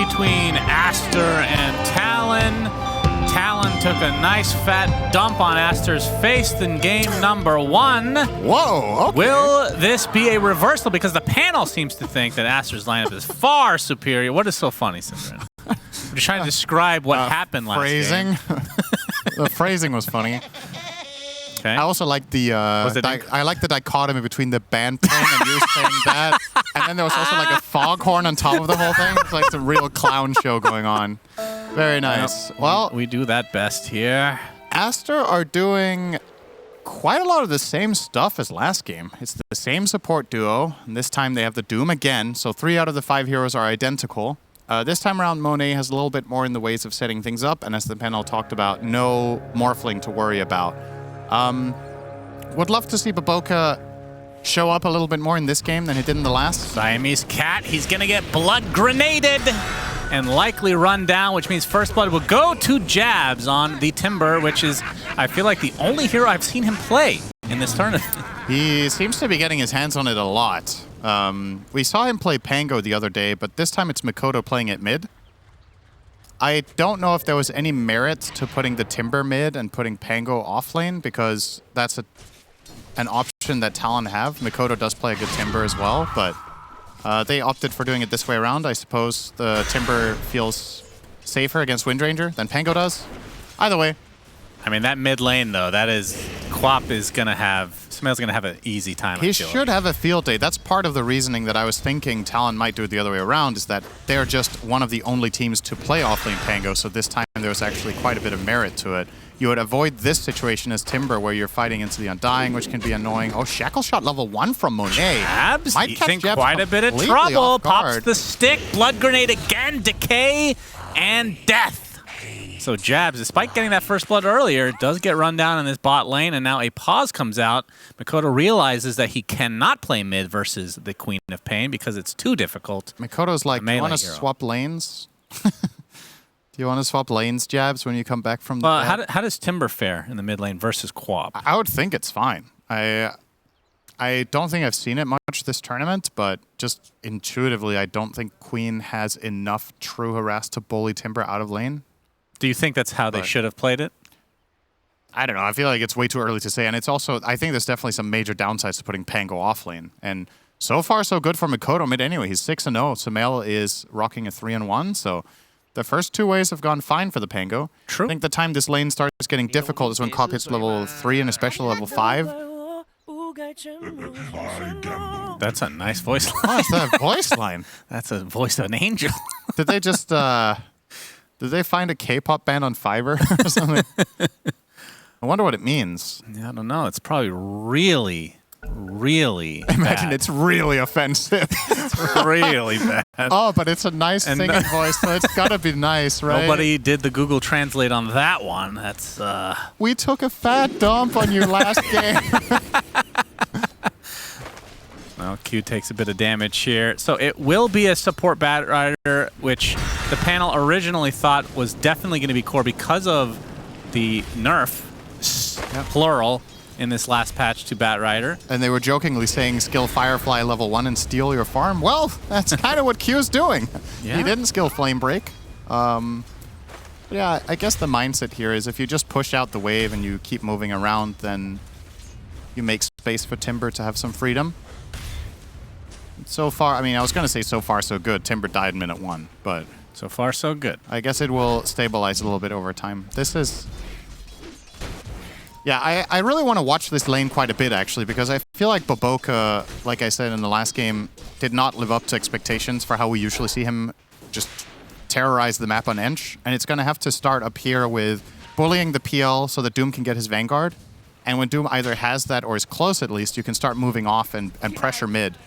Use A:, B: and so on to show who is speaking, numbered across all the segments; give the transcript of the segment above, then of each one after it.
A: between Aster and Talon. Talon took a nice fat dump on Aster's face in game number 1.
B: Whoa, okay.
A: Will this be a reversal? Because the panel seems to think that Aster's lineup is far superior. What is so funny, Simran? I'm just trying to describe what happened last game.
B: The phrasing was funny.
A: Okay.
B: I also like the I like the dichotomy between the band playing and you saying that, and then there was also like a foghorn on top of the whole thing. It's like the real clown show going on. Very nice. Well,
A: we do that best here.
B: Aster are doing quite a lot of the same stuff as last game. It's the same support duo, and this time they have the Doom again. So 3 out of the 5 heroes are identical. This time around, Monet has a little bit more in the ways of setting things up, and as the panel talked about, no Morphling to worry about. Would love to see Baboka show up a little bit more in this game than he did in the last.
A: Siamese Cat, he's gonna get blood grenaded and likely run down, which means first blood will go to Jabs on the Timber, which is, I feel like, the only hero I've seen him play in this tournament.
B: He seems to be getting his hands on it a lot. We saw him play Pango the other day, but this time it's Mikoto playing at mid. I don't know if there was any merit to putting the Timber mid and putting Pango off lane, because that's an option that Talon have. Mikoto does play a good Timber as well, but they opted for doing it this way around. I suppose the Timber feels safer against Windranger than Pango does. Either way.
A: I mean, that mid lane, though, that is... Quap is going to have... Smail's going to have an easy time.
B: He should have a field day. That's part of the reasoning that I was thinking Talon might do it the other way around, is that they're just one of the only teams to play offlane Pango, so this time there was actually quite a bit of merit to it. You would avoid this situation as Timber, where you're fighting into the Undying, which can be annoying. Oh, Shackle Shot level 1 from Monet.
A: Jabs,
B: might
A: he's
B: catch
A: in
B: Jabs
A: quite a bit of trouble. Pops the stick, Blood Grenade again, Decay, and Death. So Jabs, despite getting that first blood earlier, does get run down in this bot lane, and now a pause comes out. Mikoto realizes that he cannot play mid versus the Queen of Pain because it's too difficult.
B: Mikoto's like, do you want to swap lanes? Do you want to swap lanes, Jabs, when you come back from the
A: how does Timber fare in the mid lane versus Quap?
B: I would think it's fine. I don't think I've seen it much this tournament, but just intuitively, I don't think Queen has enough true harass to bully Timber out of lane.
A: Do you think that's how they should have played it?
B: I don't know. I feel like it's way too early to say. And it's also, I think there's definitely some major downsides to putting Pango off lane. And so far, so good for Mikoto mid anyway. He's 6-0. Sumail is rocking a 3-1. So the first 2 ways have gone fine for the Pango.
A: True.
B: I think the time this lane starts getting difficult is when Cop hits level 3 and especially level 5.
A: That's a nice voice line.
B: Oh, it's that voice line.
A: That's a voice of an angel.
B: Did they just... Did they find a K-pop band on Fiverr or something? I wonder what it means.
A: Yeah, I don't know. It's probably really, really
B: Imagine
A: bad.
B: it's really offensive.
A: It's really bad.
B: Oh, but it's a nice singing voice, so it's gotta be nice, right?
A: Nobody did the Google Translate on that one. That's,
B: We took a fat dump on you last game.
A: Well, Q takes a bit of damage here. So it will be a support Bat Rider, which the panel originally thought was definitely going to be core because of the nerf, plural, in this last patch to Bat Rider.
B: And they were jokingly saying skill Firefly level 1 and steal your farm. Well, that's kind of what Q's doing.
A: Yeah.
B: He didn't skill Flame Break. Yeah, I guess the mindset here is if you just push out the wave and you keep moving around, then you make space for Timber to have some freedom. So far, I mean, I was going to say so far so good. Timber died minute 1, but...
A: So far, so good.
B: I guess it will stabilize a little bit over time. This is... Yeah, I really want to watch this lane quite a bit, actually, because I feel like Baboka, like I said in the last game, did not live up to expectations for how we usually see him just terrorize the map on Ench. And it's going to have to start up here with bullying the PL so that Doom can get his Vanguard. And when Doom either has that or is close, at least, you can start moving off and pressure mid.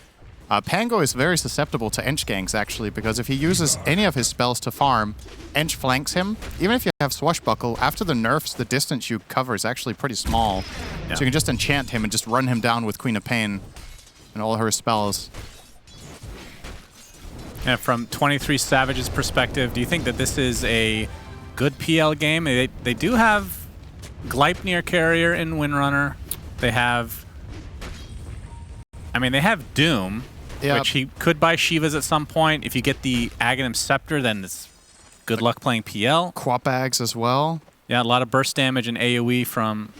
B: Pango is very susceptible to Ench ganks, actually, because if he uses any of his spells to farm, Ench flanks him. Even if you have Swashbuckle, after the nerfs, the distance you cover is actually pretty small. Yeah. So you can just enchant him and just run him down with Queen of Pain and all her spells.
A: And from 23 Savage's perspective, do you think that this is a good PL game? They do have Gleipnir Carrier in Windrunner. They have... I mean, they have Doom. which he could buy Shivas at some point. If you get the Aghanim Scepter, then it's good luck playing PL.
B: Quap bags as well.
A: Yeah, a lot of burst damage and AoE from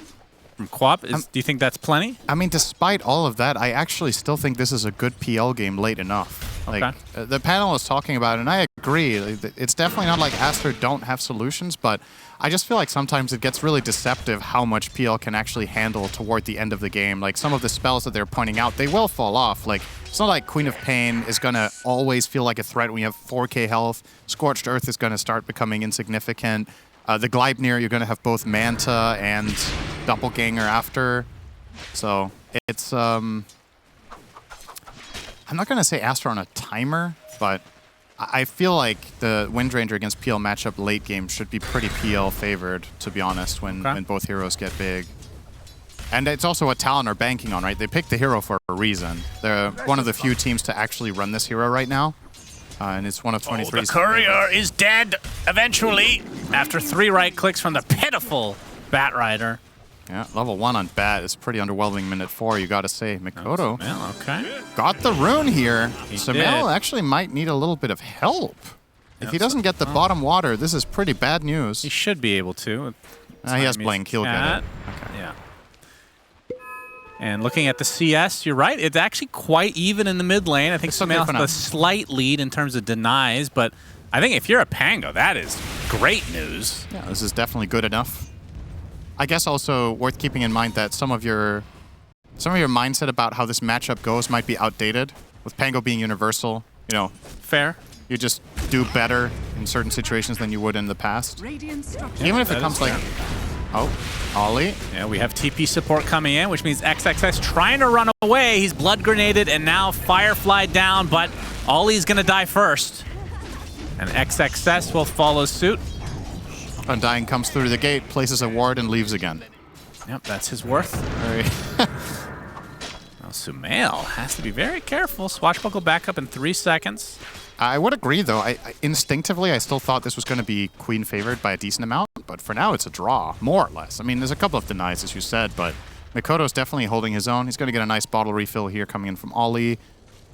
A: Quap. Do you think that's plenty?
B: I mean, despite all of that, I actually still think this is a good PL game late enough. Like, the panel is talking about it, and I agree. It's definitely not like Aster don't have solutions, but I just feel like sometimes it gets really deceptive how much PL can actually handle toward the end of the game. Like, some of the spells that they're pointing out, they will fall off. Like, it's not like Queen of Pain is going to always feel like a threat when you have 4k health. Scorched Earth is going to start becoming insignificant. The Gleipnir, you're going to have both Manta and Doppelganger after. So, it's... I'm not going to say Aster on a timer, but I feel like the Windranger against PL matchup late game should be pretty PL favored, to be honest, when both heroes get big. And it's also what Talon are banking on, right? They picked the hero for a reason. They're one of the few teams to actually run this hero right now. And it's one of 23's.
A: The courier is dead eventually after 3 right clicks from the pitiful Bat Rider.
B: Yeah, level 1 on Bat is pretty underwhelming. Minute 4, you gotta say. Mikoto got the rune here. Sumail actually might need a little bit of help. If he doesn't get the bottom water, this is pretty bad news.
A: He should be able to.
B: He has Blink, he'll get it.
A: Okay. Yeah. And looking at the CS, you're right. It's actually quite even in the mid lane. I think Sumail has a slight lead in terms of denies, but I think if you're a Pango, that is great news.
B: Yeah, this is definitely good enough. I guess also worth keeping in mind that some of your mindset about how this matchup goes might be outdated. With Pango being universal, you know,
A: fair.
B: You just do better in certain situations than you would in the past. Even if it comes like, Ollie.
A: Yeah, we have TP support coming in, which means XXS trying to run away. He's blood grenaded and now Firefly down, but Ollie's gonna die first. And XXS will follow suit.
B: Undying comes through the gate, places a ward, and leaves again.
A: Yep, that's his worth. Now, Sumail has to be very careful. Swashbuckle back up in 3 seconds.
B: I would agree, though. Instinctively, I still thought this was going to be Queen favored by a decent amount, but for now, it's a draw, more or less. I mean, there's a couple of denies, as you said, but Mikoto's definitely holding his own. He's going to get a nice bottle refill here coming in from Ollie,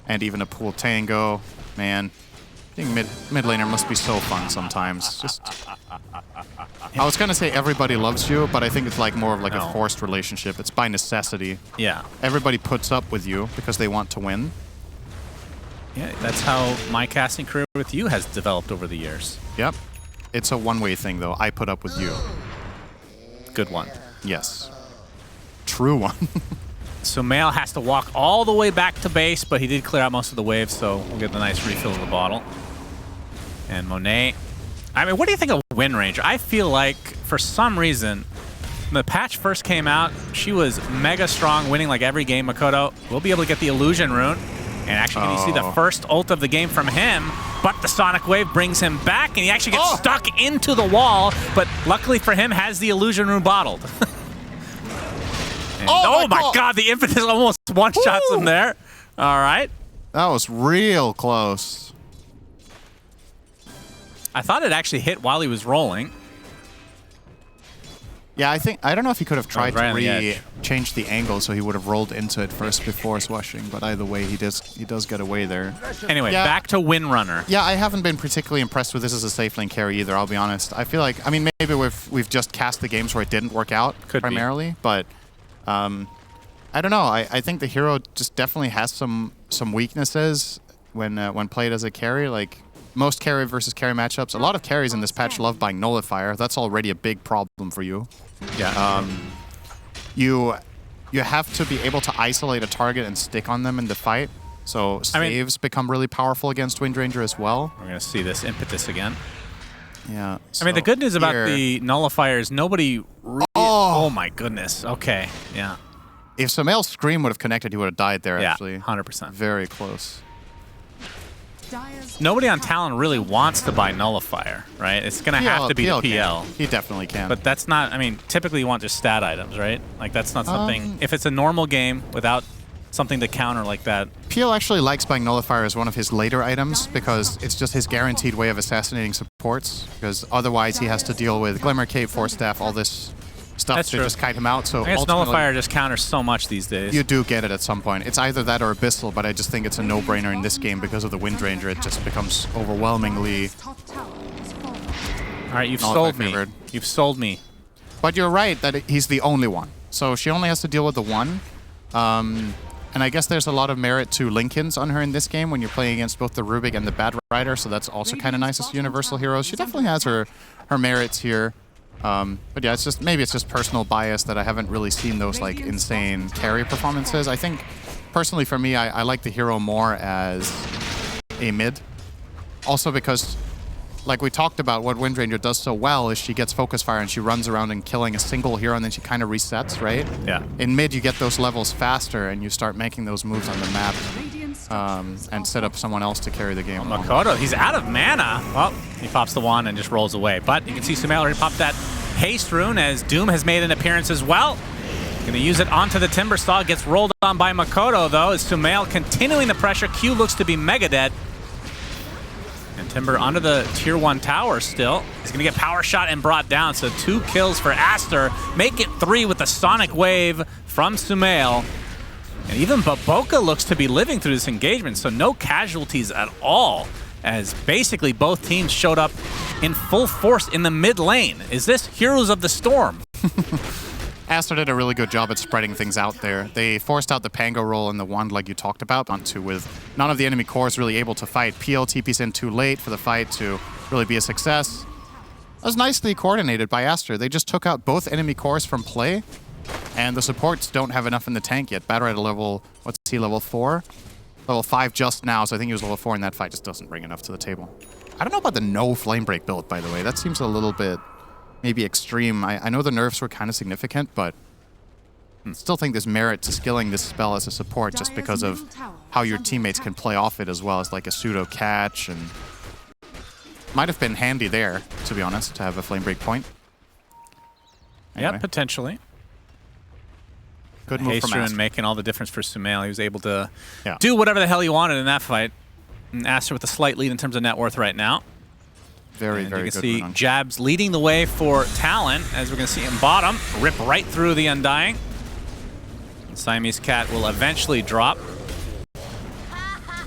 B: and even a pool tango. Man, being mid laner must be so fun sometimes. Just, I was going to say everybody loves you, but I think it's like more of like a forced relationship. It's by necessity.
A: Yeah.
B: Everybody puts up with you because they want to win.
A: Yeah, that's how my casting career with you has developed over the years.
B: Yep. It's a one-way thing, though. I put up with you.
A: Good one.
B: Yes. True one.
A: Sumail has to walk all the way back to base, but he did clear out most of the waves, so we'll get the nice refill of the bottle. And Monet. I mean, what do you think of Windranger? I feel like, for some reason, when the patch first came out, she was mega strong, winning like every game. Mikoto will be able to get the illusion rune. And actually, can you see the first ult of the game from him? But the Sonic Wave brings him back, and he actually gets stuck into the wall. But luckily for him, has the illusion rune bottled. Oh my god, the impetus almost one-shots him there. All right.
B: That was real close.
A: I thought it actually hit while he was rolling.
B: Yeah, I don't know if he could have tried to change the angle so he would have rolled into it first before swashing, but either way, he does get away there.
A: Anyway, back to Windrunner.
B: Yeah, I haven't been particularly impressed with this as a safe lane carry either, I'll be honest. I feel like, I mean, maybe we've just cast the games where it didn't work out primarily, but I don't know. I think the hero just definitely has some weaknesses when played as a carry. Like, most carry versus carry matchups, a lot of carries in this patch love buying Nullifier. That's already a big problem for you.
A: Yeah.
B: You have to be able to isolate a target and stick on them in the fight. So saves become really powerful against Windranger as well.
A: We're going to see this impetus again.
B: Yeah.
A: So I mean, the good news about the Nullifier is nobody really... Oh my goodness. Okay. Yeah.
B: If Sumail's Scream would have connected, he would have died there, actually.
A: Yeah, 100%.
B: Very close.
A: Nobody on Talon really wants to buy Nullifier, right? It's going to have to be the PL.
B: He definitely can.
A: But that's not, I mean, typically you want just stat items, right? Like, that's not something, if it's a normal game without something to counter like that.
B: PL actually likes buying Nullifier as one of his later items because it's just his guaranteed way of assassinating supports, because otherwise he has to deal with Glimmer Cape, Force Staff, all this stuff to just kite him out. So
A: I guess Nullifier just counters so much these days.
B: You do get it at some point. It's either that or Abyssal, but I just think it's a no-brainer in this game because of the Wind Ranger. It just becomes overwhelmingly...
A: All right, you've sold me. You've sold me.
B: But you're right that he's the only one. So she only has to deal with the one. And I guess there's a lot of merit to Lincolns on her in this game when you're playing against both the Rubik and the Bad Rider, so that's also kind of nice as universal heroes. She definitely has her merits here. But yeah, maybe it's just personal bias that I haven't really seen those like insane carry performances. I think personally for me, I like the hero more as a mid. Also because, like we talked about, what Wind Ranger does so well is she gets focus fire and she runs around and killing a single hero and then she kind of resets, right?
A: Yeah.
B: In mid, you get those levels faster and you start making those moves on the map and set up someone else to carry the game.
A: Makoto, he's out of mana. Well, he pops the wand and just rolls away. But you can see Sumail already popped that haste rune as Doom has made an appearance as well. Gonna use it onto the Timber Saw. Gets rolled on by Makoto though as Sumail continuing the pressure. Q looks to be mega dead. And Timber under the tier 1 tower still. He's going to get power shot and brought down. So 2 kills for Aster. Make it 3 with the Sonic Wave from Sumail. And even Baboka looks to be living through this engagement. So no casualties at all. As basically both teams showed up in full force in the mid lane. Is this Heroes of the Storm?
B: Aster did a really good job at spreading things out there. They forced out the Pango roll and the wand like you talked about, onto with none of the enemy cores really able to fight. PL TP's in too late for the fight to really be a success. That was nicely coordinated by Aster. They just took out both enemy cores from play, and the supports don't have enough in the tank yet. Battery at level, what's he, level 4? Level 5 just now, so I think he was level 4 in that fight. Just doesn't bring enough to the table. I don't know about the no flame break build, by the way. That seems a little bit... maybe extreme. I know the nerfs were kind of significant, but I still think there's merit to skilling this spell as a support just because of how your teammates can play off it as well as like a pseudo catch, and might have been handy there, to be honest, to have a flame break point. Anyway.
A: Yeah, potentially.
B: Good move from Aster.
A: Making all the difference for Sumail. He was able to do whatever the hell he wanted in that fight. And Aster with a slight lead in terms of net worth right now.
B: Very, very good.
A: You can see Jabs leading the way for Talon, as we're going to see him bottom, rip right through the Undying. And Siamese Cat will eventually drop.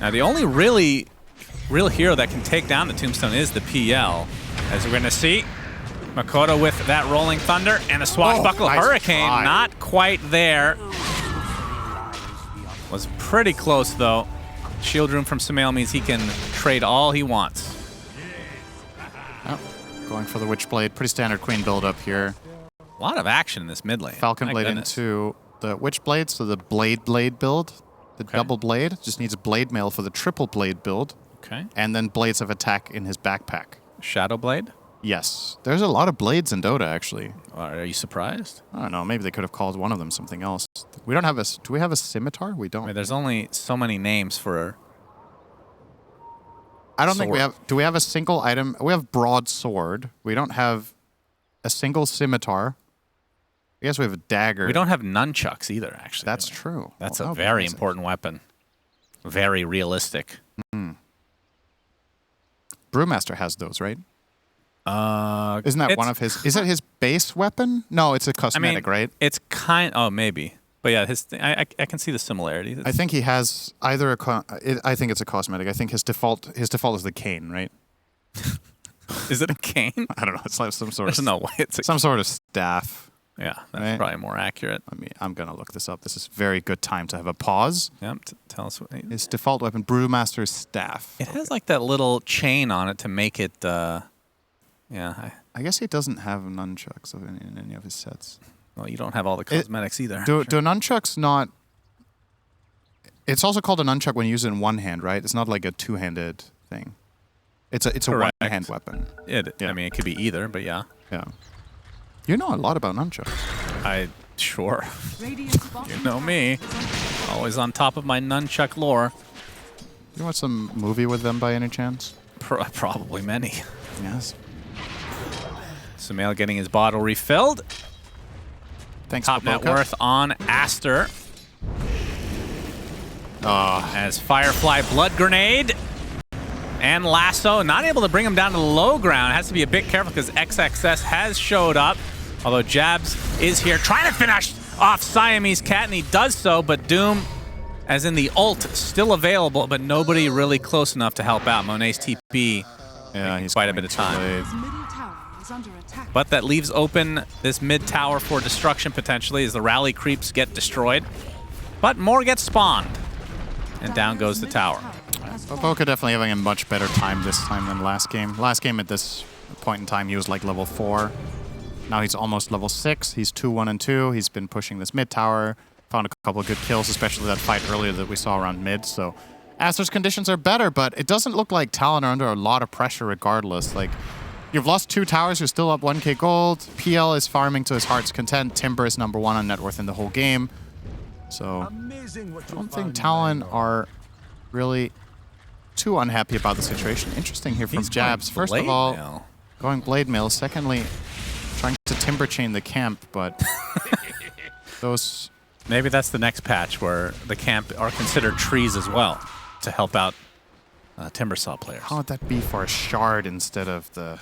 A: Now, the only real hero that can take down the Tombstone is the PL, as we're going to see. Makoto with that Rolling Thunder and a Swashbuckle Hurricane.
B: Try.
A: Not quite there. Was pretty close, though. Shield room from Sumail means he can trade all he wants.
B: Going for the Witchblade. Pretty standard Queen build up here.
A: A lot of action in this mid lane.
B: Falcon Blade into the Witchblade, so the Blade build. The double blade. Just needs a Blade Mail for the triple blade build.
A: Okay.
B: And then Blades of Attack in his backpack.
A: Shadow Blade?
B: Yes. There's a lot of blades in Dota, actually.
A: Are you surprised?
B: I don't know. Maybe they could have called one of them something else. We don't have a... Do we have a Scimitar? We don't.
A: I mean, there's only so many names for...
B: I don't think we have... Do we have a single item? We have Broadsword. We don't have a single Scimitar. I guess we have a dagger.
A: We don't have nunchucks either, actually.
B: That's true.
A: That's a very important weapon. Very realistic.
B: Brewmaster has those, right? Isn't that one of his... Is it his base weapon? No, it's a cosmetic, right?
A: It's kind... Oh, maybe. But yeah, I can see the similarities.
B: I think he has either a... I think it's a cosmetic. I think his default is the cane, right?
A: Is it a cane?
B: I don't know. It's like some sort of...
A: There's no way it's
B: some sort of staff.
A: Yeah, that's probably more accurate.
B: I'm going to look this up. This is a very good time to have a pause.
A: Yep, tell us what...
B: His default weapon, Brewmaster's Staff.
A: It has like that little chain on it to make it... Yeah.
B: I guess he doesn't have nunchucks in any of his sets.
A: Well, you don't have all the cosmetics either.
B: Do nunchucks not... It's also called a nunchuck when you use it in one hand, right? It's not like a two-handed thing. It's a one-hand weapon.
A: I mean, it could be either, but yeah.
B: Yeah. You know a lot about nunchucks.
A: Sure. You know me. Always on top of my nunchuck lore.
B: You watch some movie with them by any chance?
A: Probably many.
B: Yes.
A: Sumail getting his bottle refilled.
B: Thanks,
A: Top net worth on Aster. As Firefly Blood Grenade and Lasso not able to bring him down to the low ground. Has to be a bit careful because XXS has showed up. Although Jabs is here trying to finish off Siamese Cat, and he does so, but Doom, as in the ult, still available, but nobody really close enough to help out. Monet's TP, he's quite a bit of time. But that leaves open this mid tower for destruction potentially as the rally creeps get destroyed. But more gets spawned, and down goes the tower.
B: Boboko definitely having a much better time this time than last game. Last game at this point in time, he was like level 4. Now he's almost level 6. He's 2-1-2. He's been pushing this mid tower. Found a couple of good kills, especially that fight earlier that we saw around mid. So Aster's conditions are better, but it doesn't look like Talon are under a lot of pressure regardless. Like, you've lost 2 towers, you're still up 1k gold. PL is farming to his heart's content. Timber is #1 on net worth in the whole game. So I don't think Talon are really too unhappy about the situation. Interesting here from Jabs. First of all, going Blade Mail. Secondly, trying to timber chain the camp, but those...
A: Maybe that's the next patch where the camp are considered trees as well to help out timber saw players.
B: How would that be for a shard instead of the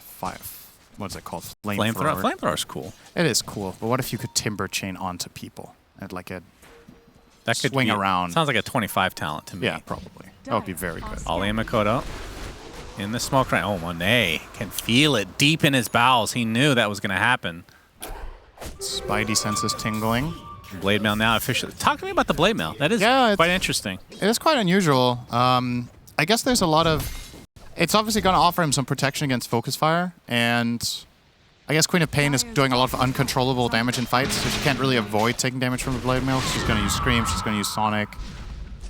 B: what's it called? Flamethrower.
A: Flamethrower's cool.
B: It is cool, but what if you could timber chain onto people and like a
A: that could
B: swing around?
A: Sounds like a 25 talent to me.
B: Yeah, probably. That would be very good.
A: Ollie and Makoto in the smoke right. Oh, Monet can feel it deep in his bowels. He knew that was going to happen.
B: Spidey senses tingling.
A: Blade Mail now officially. Talk to me about the Blade Mail. That is quite interesting.
B: It is quite unusual. I guess there's a lot of... It's obviously going to offer him some protection against Focus Fire, and I guess Queen of Pain is doing a lot of uncontrollable damage in fights, so she can't really avoid taking damage from the Blade Mail. She's going to use Scream, she's going to use Sonic.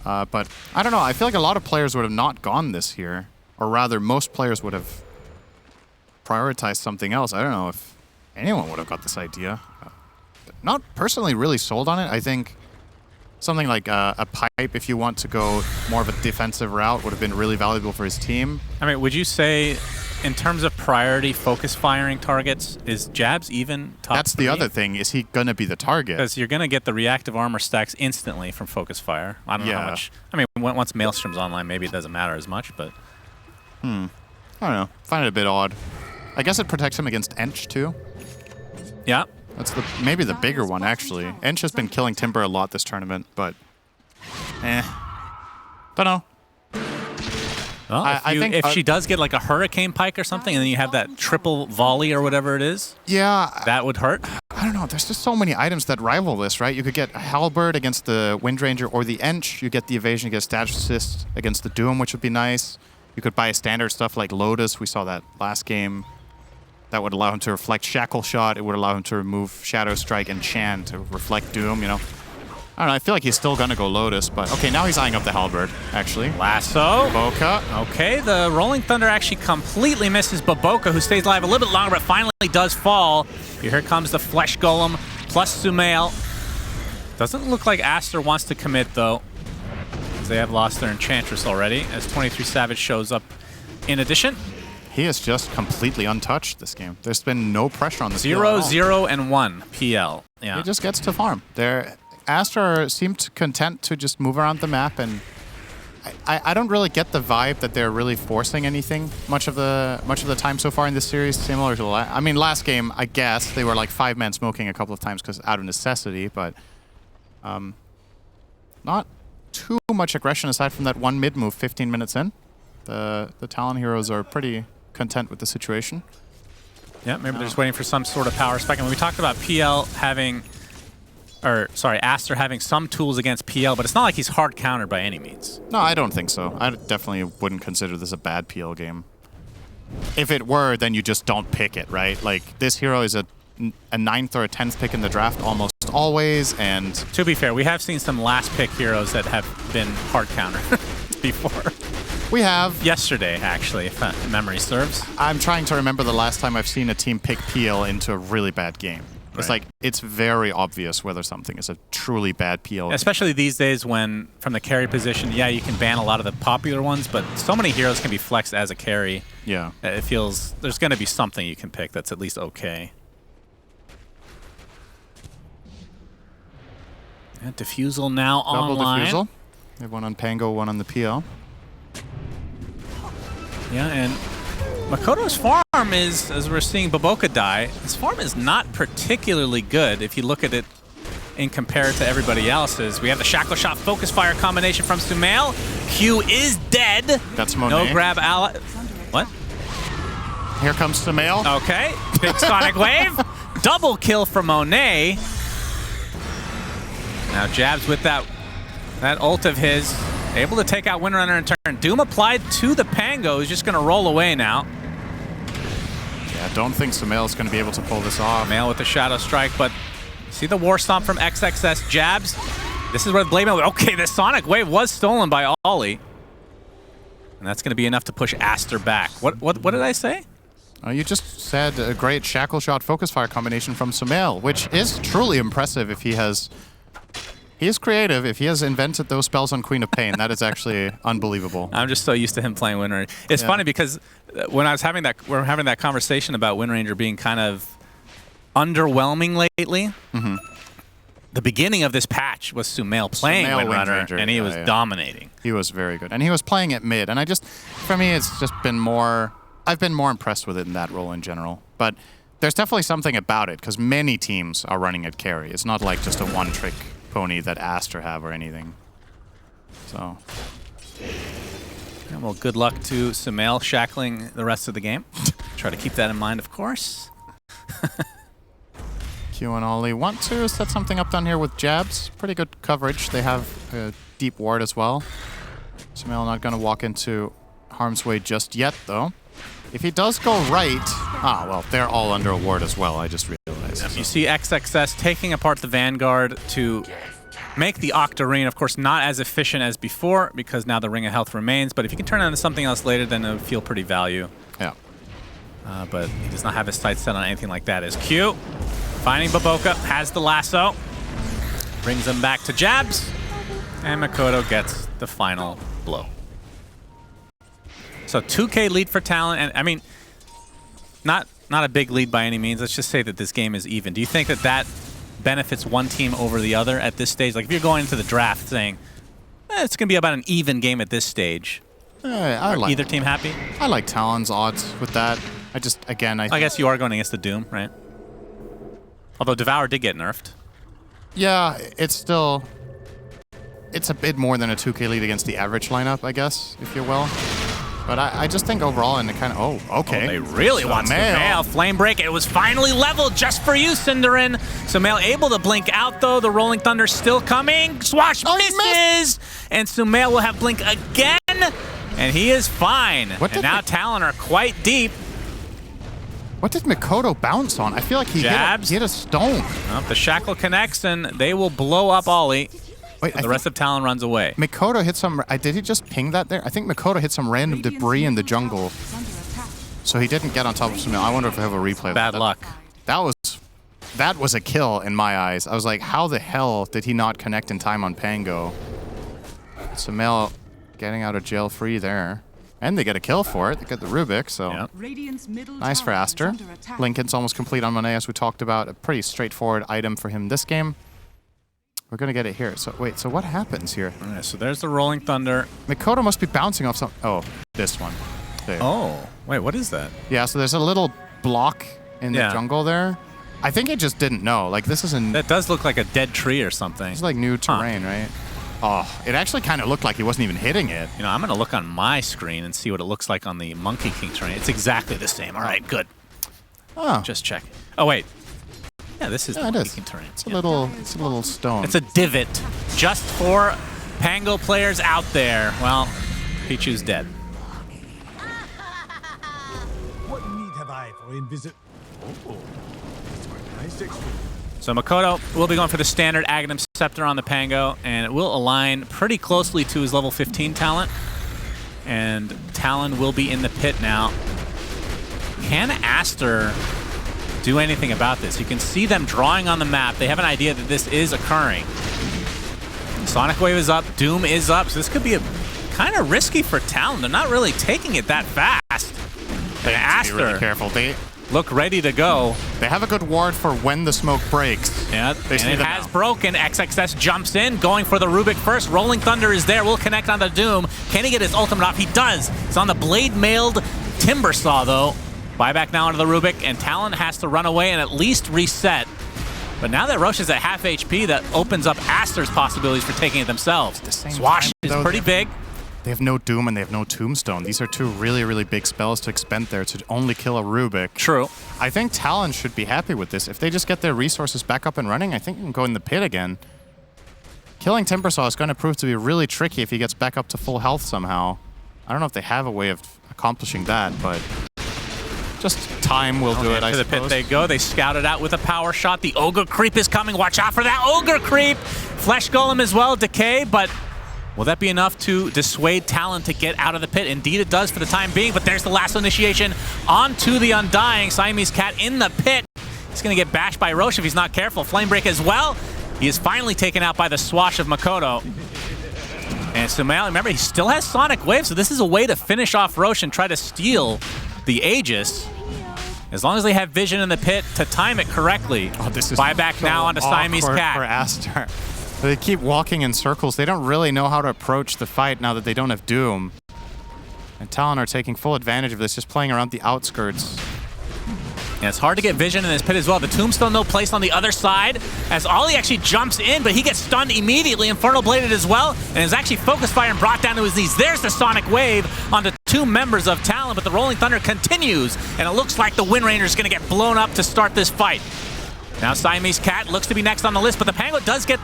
B: But I don't know, I feel like a lot of players would have not gone this here, or rather, most players would have prioritized something else. I don't know if anyone would have got this idea. Not personally really sold on it. I think something like a pipe, if you want to go more of a defensive route, would have been really valuable for his team.
A: I mean, would you say, in terms of priority focus firing targets, is Jabs even top
B: That's
A: 3?
B: the other thing. Is he going to be the target?
A: Because you're going to get the reactive armor stacks instantly from focus fire. I don't know how much. I mean, once Maelstrom's online, maybe it doesn't matter as much, but...
B: I don't know. Find it a bit odd. I guess it protects him against Ench, too.
A: Yeah.
B: That's maybe the bigger one, actually. Ench has been killing Timber a lot this tournament, but... Don't know.
A: Well, I think if she does get like a Hurricane Pike or something, and then you have that triple volley or whatever it is, that would hurt.
B: I don't know. There's just so many items that rival this, right? You could get a Halberd against the Wind Ranger or the Ench. You get the evasion against Dash Assist against the Doom, which would be nice. You could buy standard stuff like Lotus. We saw that last game. That would allow him to reflect Shackle Shot. It would allow him to remove Shadow Strike and Chan to reflect Doom, you know? I don't know, I feel like he's still gonna go Lotus, but okay, now he's eyeing up the Halberd, actually.
A: Lasso.
B: Boca.
A: Okay, the Rolling Thunder actually completely misses Boboka, who stays alive a little bit longer, but finally does fall. Here comes the Flesh Golem plus Sumail. Doesn't look like Aster wants to commit, though, because they have lost their Enchantress already, as 23 Savage shows up in addition.
B: He is just completely untouched this game. There's been no pressure on this
A: 0, 0, and 1 PL. Yeah.
B: He just gets to farm. Aster seemed content to just move around the map, and I don't really get the vibe that they're really forcing anything much of the time so far in this series. Similar to last game, I guess they were like 5-man smoking a couple of times because out of necessity, but not too much aggression aside from that one mid move 15 minutes in. The Talon heroes are pretty content with the situation.
A: Yeah, maybe they're just waiting for some sort of power spike. And we talked about PL having, Aster having some tools against PL, but it's not like he's hard countered by any means.
B: No, I don't think so. I definitely wouldn't consider this a bad PL game. If it were, then you just don't pick it, right? Like, this hero is a 9th or a 10th pick in the draft almost always, and...
A: To be fair, we have seen some last pick heroes that have been hard countered before.
B: We have.
A: Yesterday, actually, if memory serves.
B: I'm trying to remember the last time I've seen a team pick PL into a really bad game. Right. It's like, it's very obvious whether something is a truly bad PL.
A: Especially these days when, from the carry position, yeah, you can ban a lot of the popular ones, but so many heroes can be flexed as a carry.
B: Yeah.
A: It feels, there's going to be something you can pick that's at least okay. And Diffusal now online.
B: Double Diffusal. They have one on Pango, one on the PL.
A: Yeah, and Makoto's farm farm is, as we're seeing Baboka die, his farm is not particularly good if you look at it in compared to everybody else's. We have the Shackle Shot Focus Fire combination from Sumail. Q is dead.
B: That's Monet.
A: No grab ally. What?
B: Here comes Sumail.
A: Okay. Big Sonic Wave. Double kill from Monet. Now Jabs with that ult of his, able to take out Windrunner in turn. Doom applied to the Pango. He's just going to roll away now.
B: Yeah, I don't think Sumail's going to be able to pull this off.
A: Sumail with the Shadow Strike, but see the War Stomp from XXS. Jabs. This is where the Blade Mail. Okay, the Sonic Wave was stolen by Ollie. And that's going to be enough to push Aster back. What did I say?
B: You just said a great Shackle Shot Focus Fire combination from Sumail, which is truly impressive if he has... He is creative. If he has invented those spells on Queen of Pain, that is actually unbelievable.
A: I'm just so used to him playing Windranger. It's funny because when I was having we're having that conversation about Windranger being kind of underwhelming lately.
B: Mm-hmm.
A: The beginning of this patch was Sumail playing Windranger, and he was dominating.
B: He was very good, and he was playing at mid. And for me, it's just been more. I've been more impressed with it in that role in general. But there's definitely something about it because many teams are running at carry. It's not like just a one-trick pony that Aster have or anything. So.
A: Yeah, well, good luck to Sumail shackling the rest of the game. Try to keep that in mind, of course.
B: Q and Ollie want to set something up down here with Jabs. Pretty good coverage. They have a deep ward as well. Sumail not going to walk into harm's way just yet, though. If he does go right... Ah, well, they're all under a ward as well, I just realized.
A: You see XXS taking apart the Vanguard to make the Octarine, of course, not as efficient as before because now the Ring of Health remains, but if you can turn it into something else later, then it would feel pretty value.
B: Yeah.
A: But he does not have his sights set on anything like that. As Q, finding Baboka, has the lasso, brings him back to Jabs, and Makoto gets the final blow. So 2K lead for Talon, and I mean, not a big lead by any means. Let's just say that this game is even. Do you think that benefits one team over the other at this stage? Like if you're going into the draft saying, it's going to be about an even game at this stage,
B: I
A: either team happy?
B: I like Talon's odds with that. I
A: guess you are going against the Doom, right? Although Devour did get nerfed.
B: Yeah, it's a bit more than a 2K lead against the average lineup, I guess, if you will. But I just think overall, and it kind of, okay.
A: Oh, they really want Sumail. Flame Break. It was finally leveled just for you, Cinderin. Sumail able to blink out, though. The Rolling Thunder still coming. Swash misses! And Sumail will have blink again, and he is fine. And now Talon are quite deep.
B: What did Makoto bounce on? I feel like he hit a stone.
A: Oh, the Shackle connects, and they will blow up Ollie.
B: Wait,
A: the rest of Talon runs away.
B: Makoto hit some... Did he just ping that there? I think Makoto hit some random debris in the jungle. So he didn't get on top of Sumail. I wonder if we have a replay.
A: Bad luck.
B: That was a kill in my eyes. I was like, how the hell did he not connect in time on Pango? Sumail getting out of jail free there. And they get a kill for it. They get the Rubik, so... Yep. Nice for Aster. Lincoln's almost complete on Monet, as we talked about. A pretty straightforward item for him this game. We're going to get it here. So, wait, so what happens here?
A: All right, so there's the Rolling Thunder.
B: Makoto must be bouncing off some... Oh, this one. There.
A: Oh, wait, what is that?
B: Yeah, so there's a little block in the jungle there. I think it just didn't know. Like, this isn't...
A: That does look like a dead tree or something.
B: It's like new terrain, right? Oh, it actually kind of looked like he wasn't even hitting it.
A: You know, I'm going to look on my screen and see what it looks like on the Monkey King terrain. It's exactly the same. All right, good.
B: Oh.
A: Just check. Oh, wait. Yeah, this is the Monkey King terrain.
B: It's a little stone.
A: It's a divot just for Pango players out there. Well, Pichu's dead.
C: What need have I for visit? Oh, it's quite nice experience.
A: So Makoto will be going for the standard Aghanim Scepter on the Pango, and it will align pretty closely to his level 15 talent. And Talon will be in the pit now. Can Aster do anything about this? You can see them drawing on the map. They have an idea that this is occurring. Sonic Wave is up, Doom is up, so this could be a kind of risky for Talon. They're not really taking it that fast.
B: They have to be really careful. They
A: look ready to go.
B: They have a good ward for when the smoke breaks.
A: Yeah, and it has broken. XXS jumps in, going for the Rubik first. Rolling Thunder is there, will connect on the Doom. Can he get his ultimate off? He does. It's on the blade-mailed Timber Saw, though. Buyback now onto the Rubik, and Talon has to run away and at least reset. But now that Roche is at half HP, that opens up Aster's possibilities for taking it themselves. Swash is pretty big.
B: They have no Doom and they have no Tombstone. These are two really, really big spells to expend there to only kill a Rubik.
A: True.
B: I think Talon should be happy with this. If they just get their resources back up and running, I think they can go in the pit again. Killing Timbersaw is going to prove to be really tricky if he gets back up to full health somehow. I don't know if they have a way of accomplishing that, but just time will do it, I suppose.
A: To the pit they go. They scout it out with a power shot. The Ogre Creep is coming. Watch out for that Ogre Creep. Flesh Golem as well, Decay, but will that be enough to dissuade Talon to get out of the pit? Indeed it does for the time being, but there's the last initiation onto the Undying. Siamese Cat in the pit. He's going to get bashed by Roche if he's not careful. Flame Break as well. He is finally taken out by the swash of Makoto. And Sumail, remember, he still has Sonic Wave, so this is a way to finish off Roche and try to steal the Aegis. As long as they have vision in the pit to time it correctly.
B: Oh, this is
A: Buyback
B: so
A: now onto Siamese Cat.
B: For Aster. They keep walking in circles. They don't really know how to approach the fight now that they don't have Doom. And Talon are taking full advantage of this, just playing around the outskirts.
A: And it's hard to get vision in this pit as well. The Tombstone, though, placed on the other side as Ollie actually jumps in, but he gets stunned immediately. Infernal Bladed as well, and is actually Focus Fire and brought down to his knees. There's the Sonic Wave onto two members of Talon, but the Rolling Thunder continues, and it looks like the Wind Ranger is going to get blown up to start this fight. Now Siamese Cat looks to be next on the list, but the Penguin does get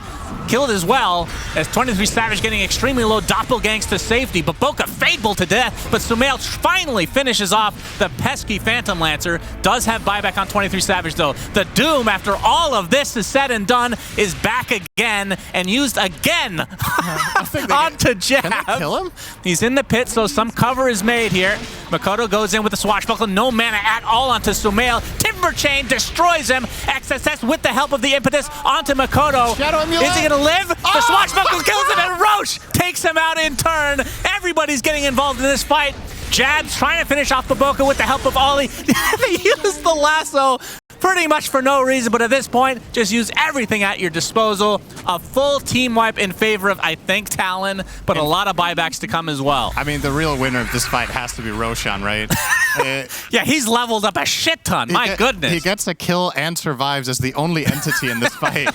A: killed as well, as 23 Savage getting extremely low doppelgangs to safety. Baboka Fable to death, but Sumail finally finishes off the pesky Phantom Lancer. Does have buyback on 23 Savage though. The Doom, after all of this is said and done, is back again and used again onto Jab.
B: Can they kill him?
A: He's in the pit, so some cover is made here. Makoto goes in with the swashbuckle, no mana at all onto Sumail. Timber Chain destroys him. XSS with the help of the impetus onto Makoto.
B: Shadow Amulet.
A: Is he gonna live? The swashbuckle kills him, and Roche takes him out in turn. Everybody's getting involved in this fight. Jab's trying to finish off Baboka with the help of Ollie. They use the lasso pretty much for no reason, but at this point, just use everything at your disposal. A full team wipe in favor of, I think, Talon, but a lot of buybacks to come as well.
B: I mean, the real winner of this fight has to be Roshan, right?
A: Yeah, he's leveled up a shit ton. My goodness.
B: He gets a kill and survives as the only entity in this fight.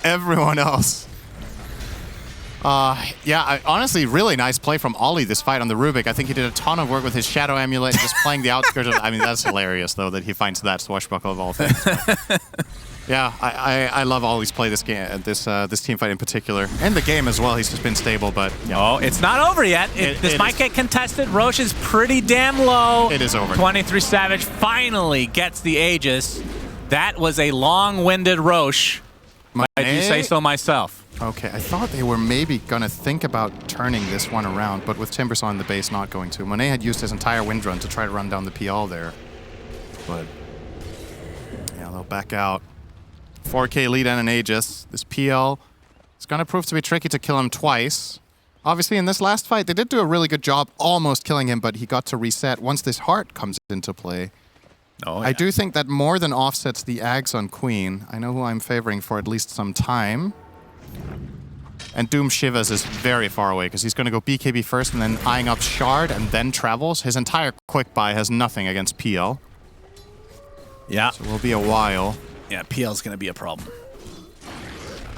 B: Everyone else. Yeah, honestly, really nice play from Ollie this fight on the Rubik. I think he did a ton of work with his Shadow Amulet, just playing the outskirts of, I mean, that's hilarious, though, that he finds that swashbuckle of all things. Yeah, I love Ollie's play this game, this team fight in particular. And the game as well, he's just been stable, but... Yeah.
A: Oh, it's not over yet. This might get contested. Roche is pretty damn low.
B: It is over.
A: 23 Savage finally gets the Aegis. That was a long-winded Roche. I do say so myself.
B: Okay, I thought they were maybe going to think about turning this one around, but with Timbersaw in the base, not going to. Monet had used his entire wind run to try to run down the PL there. But, yeah, they'll back out. 4K lead and an Aegis. This PL is going to prove to be tricky to kill him twice. Obviously, in this last fight, they did do a really good job almost killing him, but he got to reset once this heart comes into play.
A: Oh, yeah.
B: I do think that more than offsets the Ags on Queen. I know who I'm favoring for at least some time. And Doom Shivas is very far away because he's going to go BKB first and then eyeing up Shard and then travels. His entire quick buy has nothing against PL.
A: Yeah.
B: So it will be a while.
A: Yeah, PL's going to be a problem.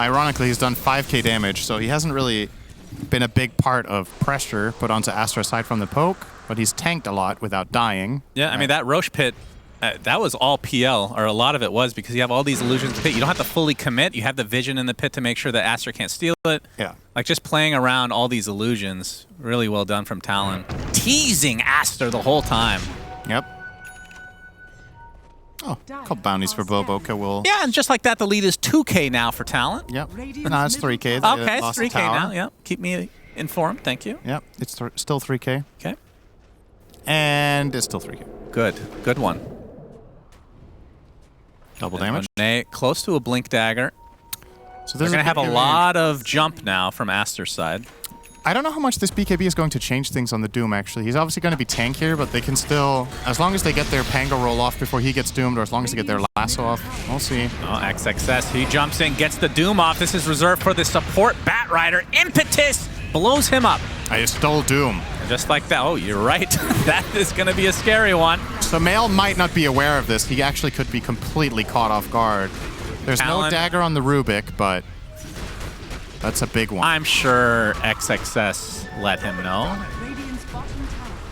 B: Ironically, he's done 5k damage, so he hasn't really been a big part of pressure put onto Aster aside from the poke, but he's tanked a lot without dying.
A: Yeah, I mean, that Roche pit, that was all PL, or a lot of it was, because you have all these illusions in the pit. You don't have to fully commit. You have the vision in the pit to make sure that Aster can't steal it.
B: Yeah.
A: Like, just playing around all these illusions, really well done from Talon. Teasing Aster the whole time.
B: Yep. Oh, a couple bounties for Baboka will...
A: Yeah, and just like that, the lead is 2K now for Talon.
B: Yep. No, it's 3K. They
A: Okay, it's
B: lost
A: 3K
B: tower.
A: now, yeah. Keep me informed, thank you.
B: Yep, it's still 3K.
A: Okay.
B: And it's still 3K.
A: Good. Good one.
B: Double damage.
A: Monet, close to a Blink Dagger.
B: So
A: They're going to have a lot of jump now from Aster's side.
B: I don't know how much this BKB is going to change things on the Doom, actually. He's obviously going to be tankier, but they can still, as long as they get their Pango roll off before he gets doomed, or as long as they get their lasso off, we'll see.
A: Oh, XXS, he jumps in, gets the Doom off. This is reserved for the support Bat Rider. Impetus blows him up.
B: I stole Doom.
A: Just like that. Oh, you're right. That is going to be a scary one.
B: So Mail might not be aware of this. He actually could be completely caught off guard. There's
A: Talon.
B: no dagger on the Rubik, but that's a big one.
A: I'm sure XXS let him know.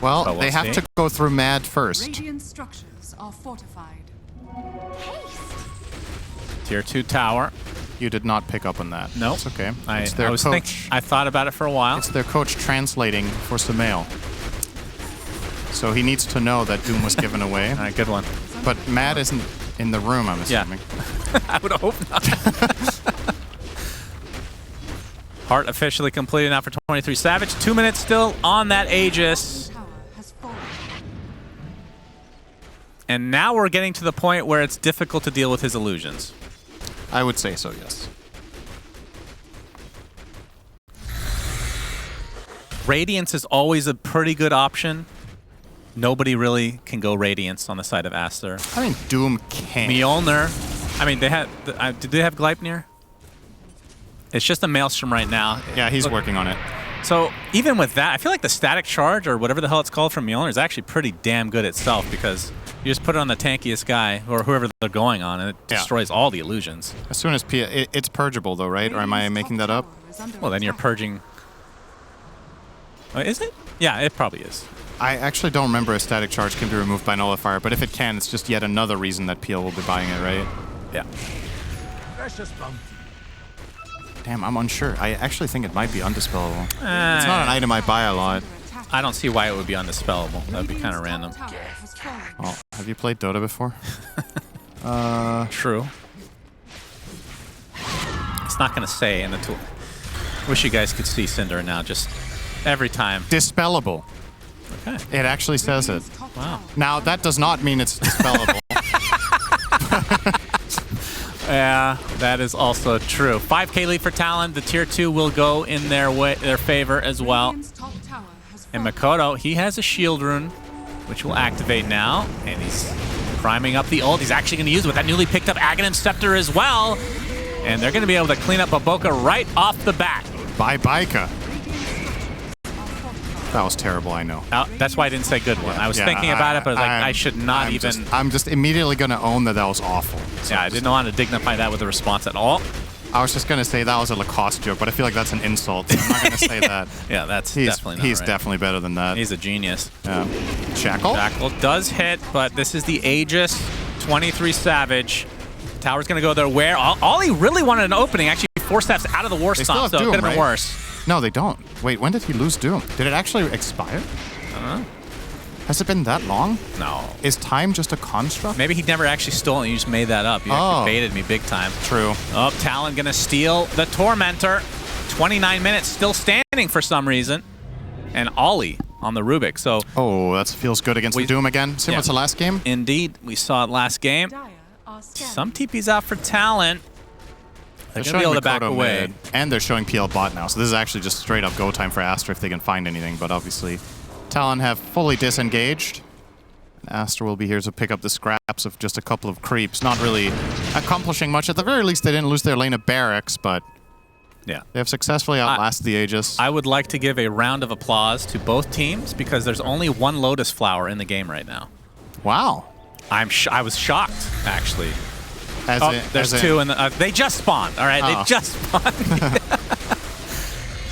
B: Well,
A: But we'll
B: they have
A: see.
B: to go through Mad first.
D: Radiant structures are fortified.
A: Tier 2 tower.
B: You did not pick up on that.
A: Nope.
B: It's okay.
A: I
B: It's their
A: was
B: coach.
A: I thought about it for a while.
B: It's their coach translating for Sumail. So he needs to know that Doom was given away.
A: All right, good one.
B: But Mad isn't in the room, I'm
A: Yeah.
B: assuming.
A: I would hope not. Heart officially completed now for 23 Savage. 2 minutes still on that Aegis.
D: Tower has fallen.
A: And now we're getting to the point where it's difficult to deal with his illusions.
B: I would say so, yes.
A: Radiance is always a pretty good option. Nobody really can go Radiance on the side of Aster.
B: I mean, Doom can.
A: Mjolnir. I mean, they had. Did they have Gleipnir? It's just a Maelstrom right now.
B: Yeah, he's
A: Look,
B: working on it.
A: So even with that, I feel like the static charge or whatever the hell it's called from Mjolnir is actually pretty damn good itself because you just put it on the tankiest guy or whoever they're going on and it
B: Yeah.
A: destroys all the illusions.
B: As soon as it's purgeable, though, right? Or am I making that up?
A: Well, then you're purging. Oh, is it? Yeah, it probably is.
B: I actually don't remember a static charge can be removed by Nullifier, but if it can, it's just yet another reason that PL will be buying it, right?
A: Yeah.
C: Precious bounty.
B: Damn, I'm unsure. I actually think it might be undispellable. It's not an item I buy a lot.
A: I don't see why it would be undispellable. That would be kind of random.
B: Oh, have you played Dota before?
A: True. It's not going to say in the tool. Wish you guys could see Cinder now, just every time.
B: Dispellable.
A: Okay.
B: It actually says it.
A: Wow.
B: Now, that does not mean it's dispellable.
A: Yeah, that is also true. 5k lead for Talon. The tier 2 will go in their favor as well. And Makoto, he has a shield rune, which will activate now. And he's priming up the ult. He's actually going to use it with that newly picked up Aghanim Scepter as well. And they're going to be able to clean up Baboka right off the bat.
B: Bye, Baika. That was terrible, I know.
A: That's why I didn't say good one. I was
B: Yeah,
A: thinking about it, but I was like, I should not even...
B: I'm just immediately going to own that was awful. So
A: yeah, I didn't want to dignify that with a response at all.
B: I was just going to say that was a Lacoste joke, but I feel like that's an insult. So I'm not going to say that.
A: Yeah, that's definitely not
B: He's
A: right.
B: definitely better than that.
A: He's a genius.
B: Shackle?
A: Jackal does hit, but this is the Aegis 23 Savage. Tower's going to go there where all he really wanted an opening, actually 4 steps out of the War
B: They still
A: Stomp,
B: have
A: so it
B: Doom,
A: could have been
B: right?
A: worse.
B: No, they don't. Wait, when did he lose Doom? Did it actually expire?
A: I don't know.
B: Has it been that long?
A: No.
B: Is time just a construct?
A: Maybe he never actually stole it, you just made that up. You actually baited me big time.
B: True.
A: Oh, Talon going to steal the Tormentor. 29 minutes, still standing for some reason. And Ollie on the Rubik, so...
B: Oh, that feels good against the Doom again. Similar to last game?
A: Indeed, we saw it last game. Some TP's out for Talon. They're going to be able to back away.
B: Mid, and they're showing PL bot now, so this is actually just straight up go time for Aster if they can find anything, but obviously Talon have fully disengaged. And Aster will be here to pick up the scraps of just a couple of creeps, not really accomplishing much. At the very least, they didn't lose their lane of barracks, but
A: yeah,
B: they have successfully outlasted the Aegis.
A: I would like to give a round of applause to both teams because there's only one Lotus Flower in the game right now.
B: Wow.
A: I was shocked, actually. There's
B: as
A: two, and they just spawned. All right, they just spawned.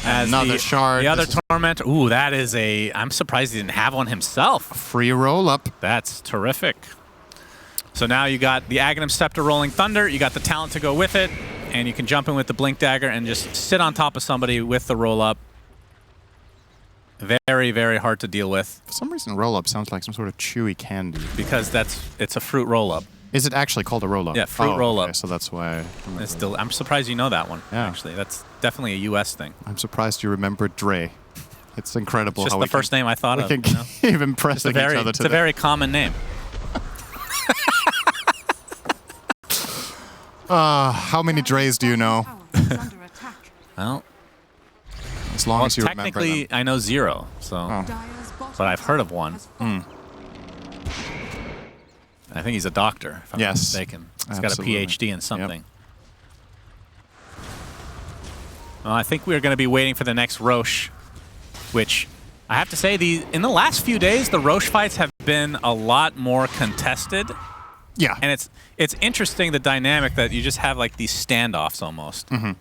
B: Another shard.
A: The other Tormentor. Ooh, that is a... I'm surprised he didn't have one himself.
B: Free roll-up.
A: That's terrific. So now you got the Aghanim Scepter Rolling Thunder. You got the talent to go with it. And you can jump in with the Blink Dagger and just sit on top of somebody with the roll-up. Very, very hard to deal with.
B: For some reason, roll-up sounds like some sort of chewy candy.
A: Because it's a fruit roll-up.
B: Is it actually called a roll-up?
A: Yeah, fruit roll-up.
B: Okay, so that's why.
A: I'm surprised you know that one,
B: Yeah.
A: actually. That's definitely a U.S. thing.
B: I'm surprised you remember Dre. It's incredible
A: It's
B: how
A: just the first name I thought of.
B: we can keep impressing each other today.
A: It's a very common name.
B: How many Dre's do you know?
A: Well,
B: As long as you remember
A: technically,
B: them.
A: I know 0, so... But I've heard of one. I think he's a doctor, if I'm not mistaken. He's
B: Absolutely.
A: got a PhD in something. Well, I think we're going to be waiting for the next Roche, which I have to say, in the last few days, the Roche fights have been a lot more contested.
B: Yeah.
A: And it's interesting, the dynamic that you just have like these standoffs almost.
B: Mm-hmm.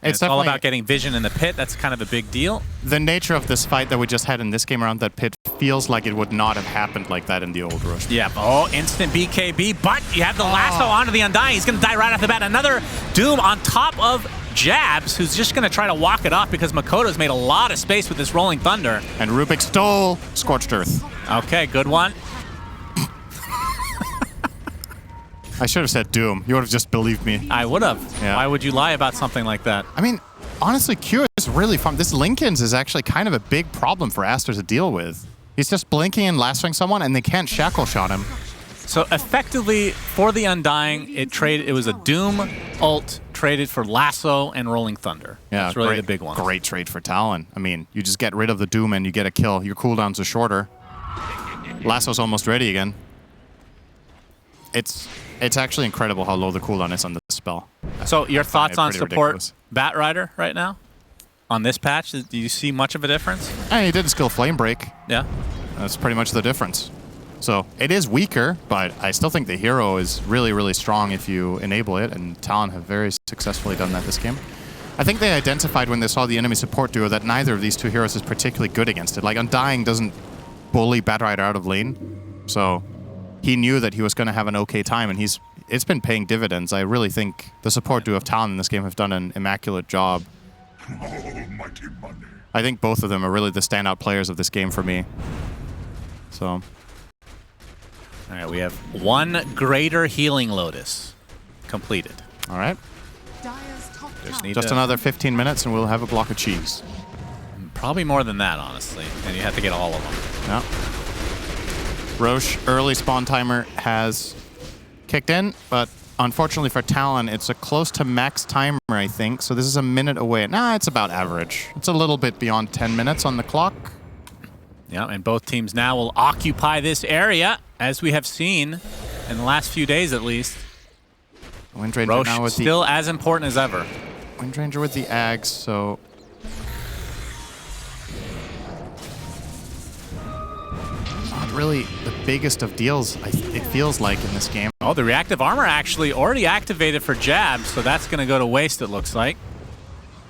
A: It's all about getting vision in the pit. That's kind of a big deal.
B: The nature of this fight that we just had in this game around that pit feels like it would not have happened like that in the old Roche.
A: Yeah. Oh, instant BKB, but you have the lasso onto the Undying. He's going to die right off the bat. Another Doom on top of Jabs, who's just going to try to walk it off because Makoto's made a lot of space with this Rolling Thunder.
B: And Rubik stole Scorched Earth.
A: Okay, good one.
B: I should have said Doom. You would have just believed me.
A: I would have.
B: Yeah.
A: Why would you lie about something like that?
B: I mean, honestly, Q is really fun. This Linken's is actually kind of a big problem for Aster to deal with. He's just blinking and lassoing someone, and they can't shackle shot him.
A: So effectively, for the Undying, it was a Doom ult traded for Lasso and Rolling Thunder.
B: Yeah,
A: that's really the big one.
B: Great trade for Talon. I mean, you just get rid of the Doom and you get a kill. Your cooldowns are shorter. Lasso's almost ready again. It's actually incredible how low the cooldown is on this spell.
A: So your thoughts on support
B: ridiculous.
A: Bat Rider right now? On this patch, do you see much of a difference?
B: And he did a skill Flame Break.
A: Yeah.
B: That's pretty much the difference. So it is weaker, but I still think the hero is really, really strong if you enable it, and Talon have very successfully done that this game. I think they identified when they saw the enemy support duo that neither of these two heroes is particularly good against it. Like, Undying doesn't bully Bat Rider out of lane, so he knew that he was going to have an okay time, and it's been paying dividends. I really think the support duo of Talon in this game have done an immaculate job. I think both of them are really the standout players of this game for me. So,
A: all right, we have one Greater Healing Lotus completed.
B: all right.
D: Dire's top
A: Just
D: tower
A: need
B: Just
A: to-
B: another 15 minutes and we'll have a block of cheese.
A: Probably more than that, honestly. And you have to get all of them.
B: Yeah. Roche, early spawn timer has kicked in, but unfortunately for Talon, it's a close to max timer, I think. So this is a minute away. Nah, it's about average. It's a little bit beyond 10 minutes on the clock.
A: Yeah, and both teams now will occupy this area, as we have seen in the last few days at least.
B: Windranger
A: Roche
B: now with
A: still as important as ever.
B: the Windranger with the Ags, so not really the biggest of deals, it feels like, in this game.
A: Oh, the reactive armor actually already activated for Jab, so that's going to go to waste, it looks like.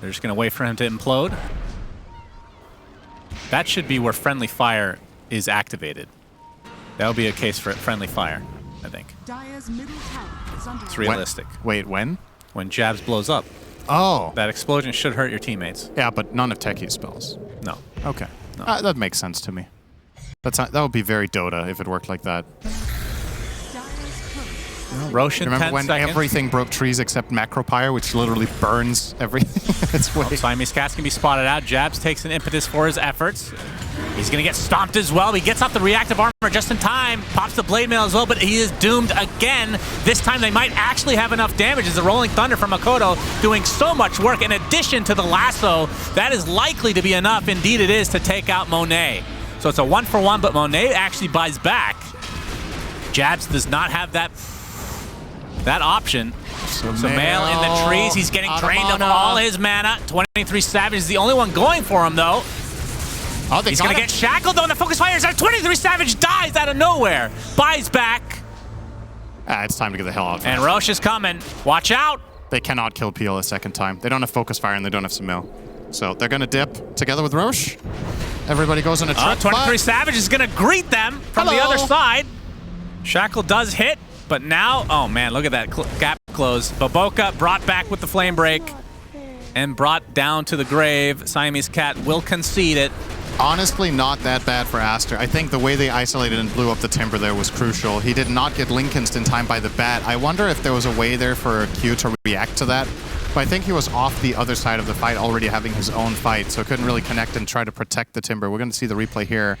A: They're just going to wait for him to implode. That should be where Friendly Fire is activated. That'll be a case for Friendly Fire, I think.
D: Dire's middle tower is under
A: It's realistic.
B: Wait, when?
A: When Jabs blows up,
B: Oh.
A: that explosion should hurt your teammates.
B: Yeah, but none of Techie's spells.
A: No.
B: Okay.
A: No.
B: That makes sense to me. That would be very Dota if it worked like that.
D: Dire's current
A: Roshan,
B: Remember
A: 10
B: when
A: seconds.
B: everything broke trees except Macropyre, which literally burns everything its way?
A: Siamese Cat's can be spotted out. Jabs takes an impetus for his efforts. He's going to get stomped as well. He gets off the reactive armor just in time. Pops the blade mail as well, but he is doomed again. This time they might actually have enough damage as the Rolling Thunder from Makoto doing so much work in addition to the lasso. That is likely to be enough. Indeed it is, to take out Monet. So it's a 1-for-1, but Monet actually buys back. Jabs does not have that option. So Mail in the trees. He's getting drained of all his mana. 23 Savage is the only one going for him, though.
B: Oh,
A: He's going to get shackled, though, and the focus fire is out. 23 Savage dies out of nowhere. Buys back.
B: It's time to get the hell out.
A: And Roche is coming. Watch out.
B: They cannot kill Peel a second time. They don't have focus fire and they don't have Sumail. So they're going to dip together with Roche. Everybody goes on a trip.
A: 23 Savage is going to greet them from the other side. Shackle does hit, but now, oh man, look at that gap close. Baboka brought back with the flame break and brought down to the grave. Siamese Cat will concede it.
B: Honestly, not that bad for Aster. I think the way they isolated and blew up the Timber there was crucial. He did not get Lincoln's in time by the bat. I wonder if there was a way there for Q to react to that. But I think he was off the other side of the fight, already having his own fight, so couldn't really connect and try to protect the Timber. We're going to see the replay here.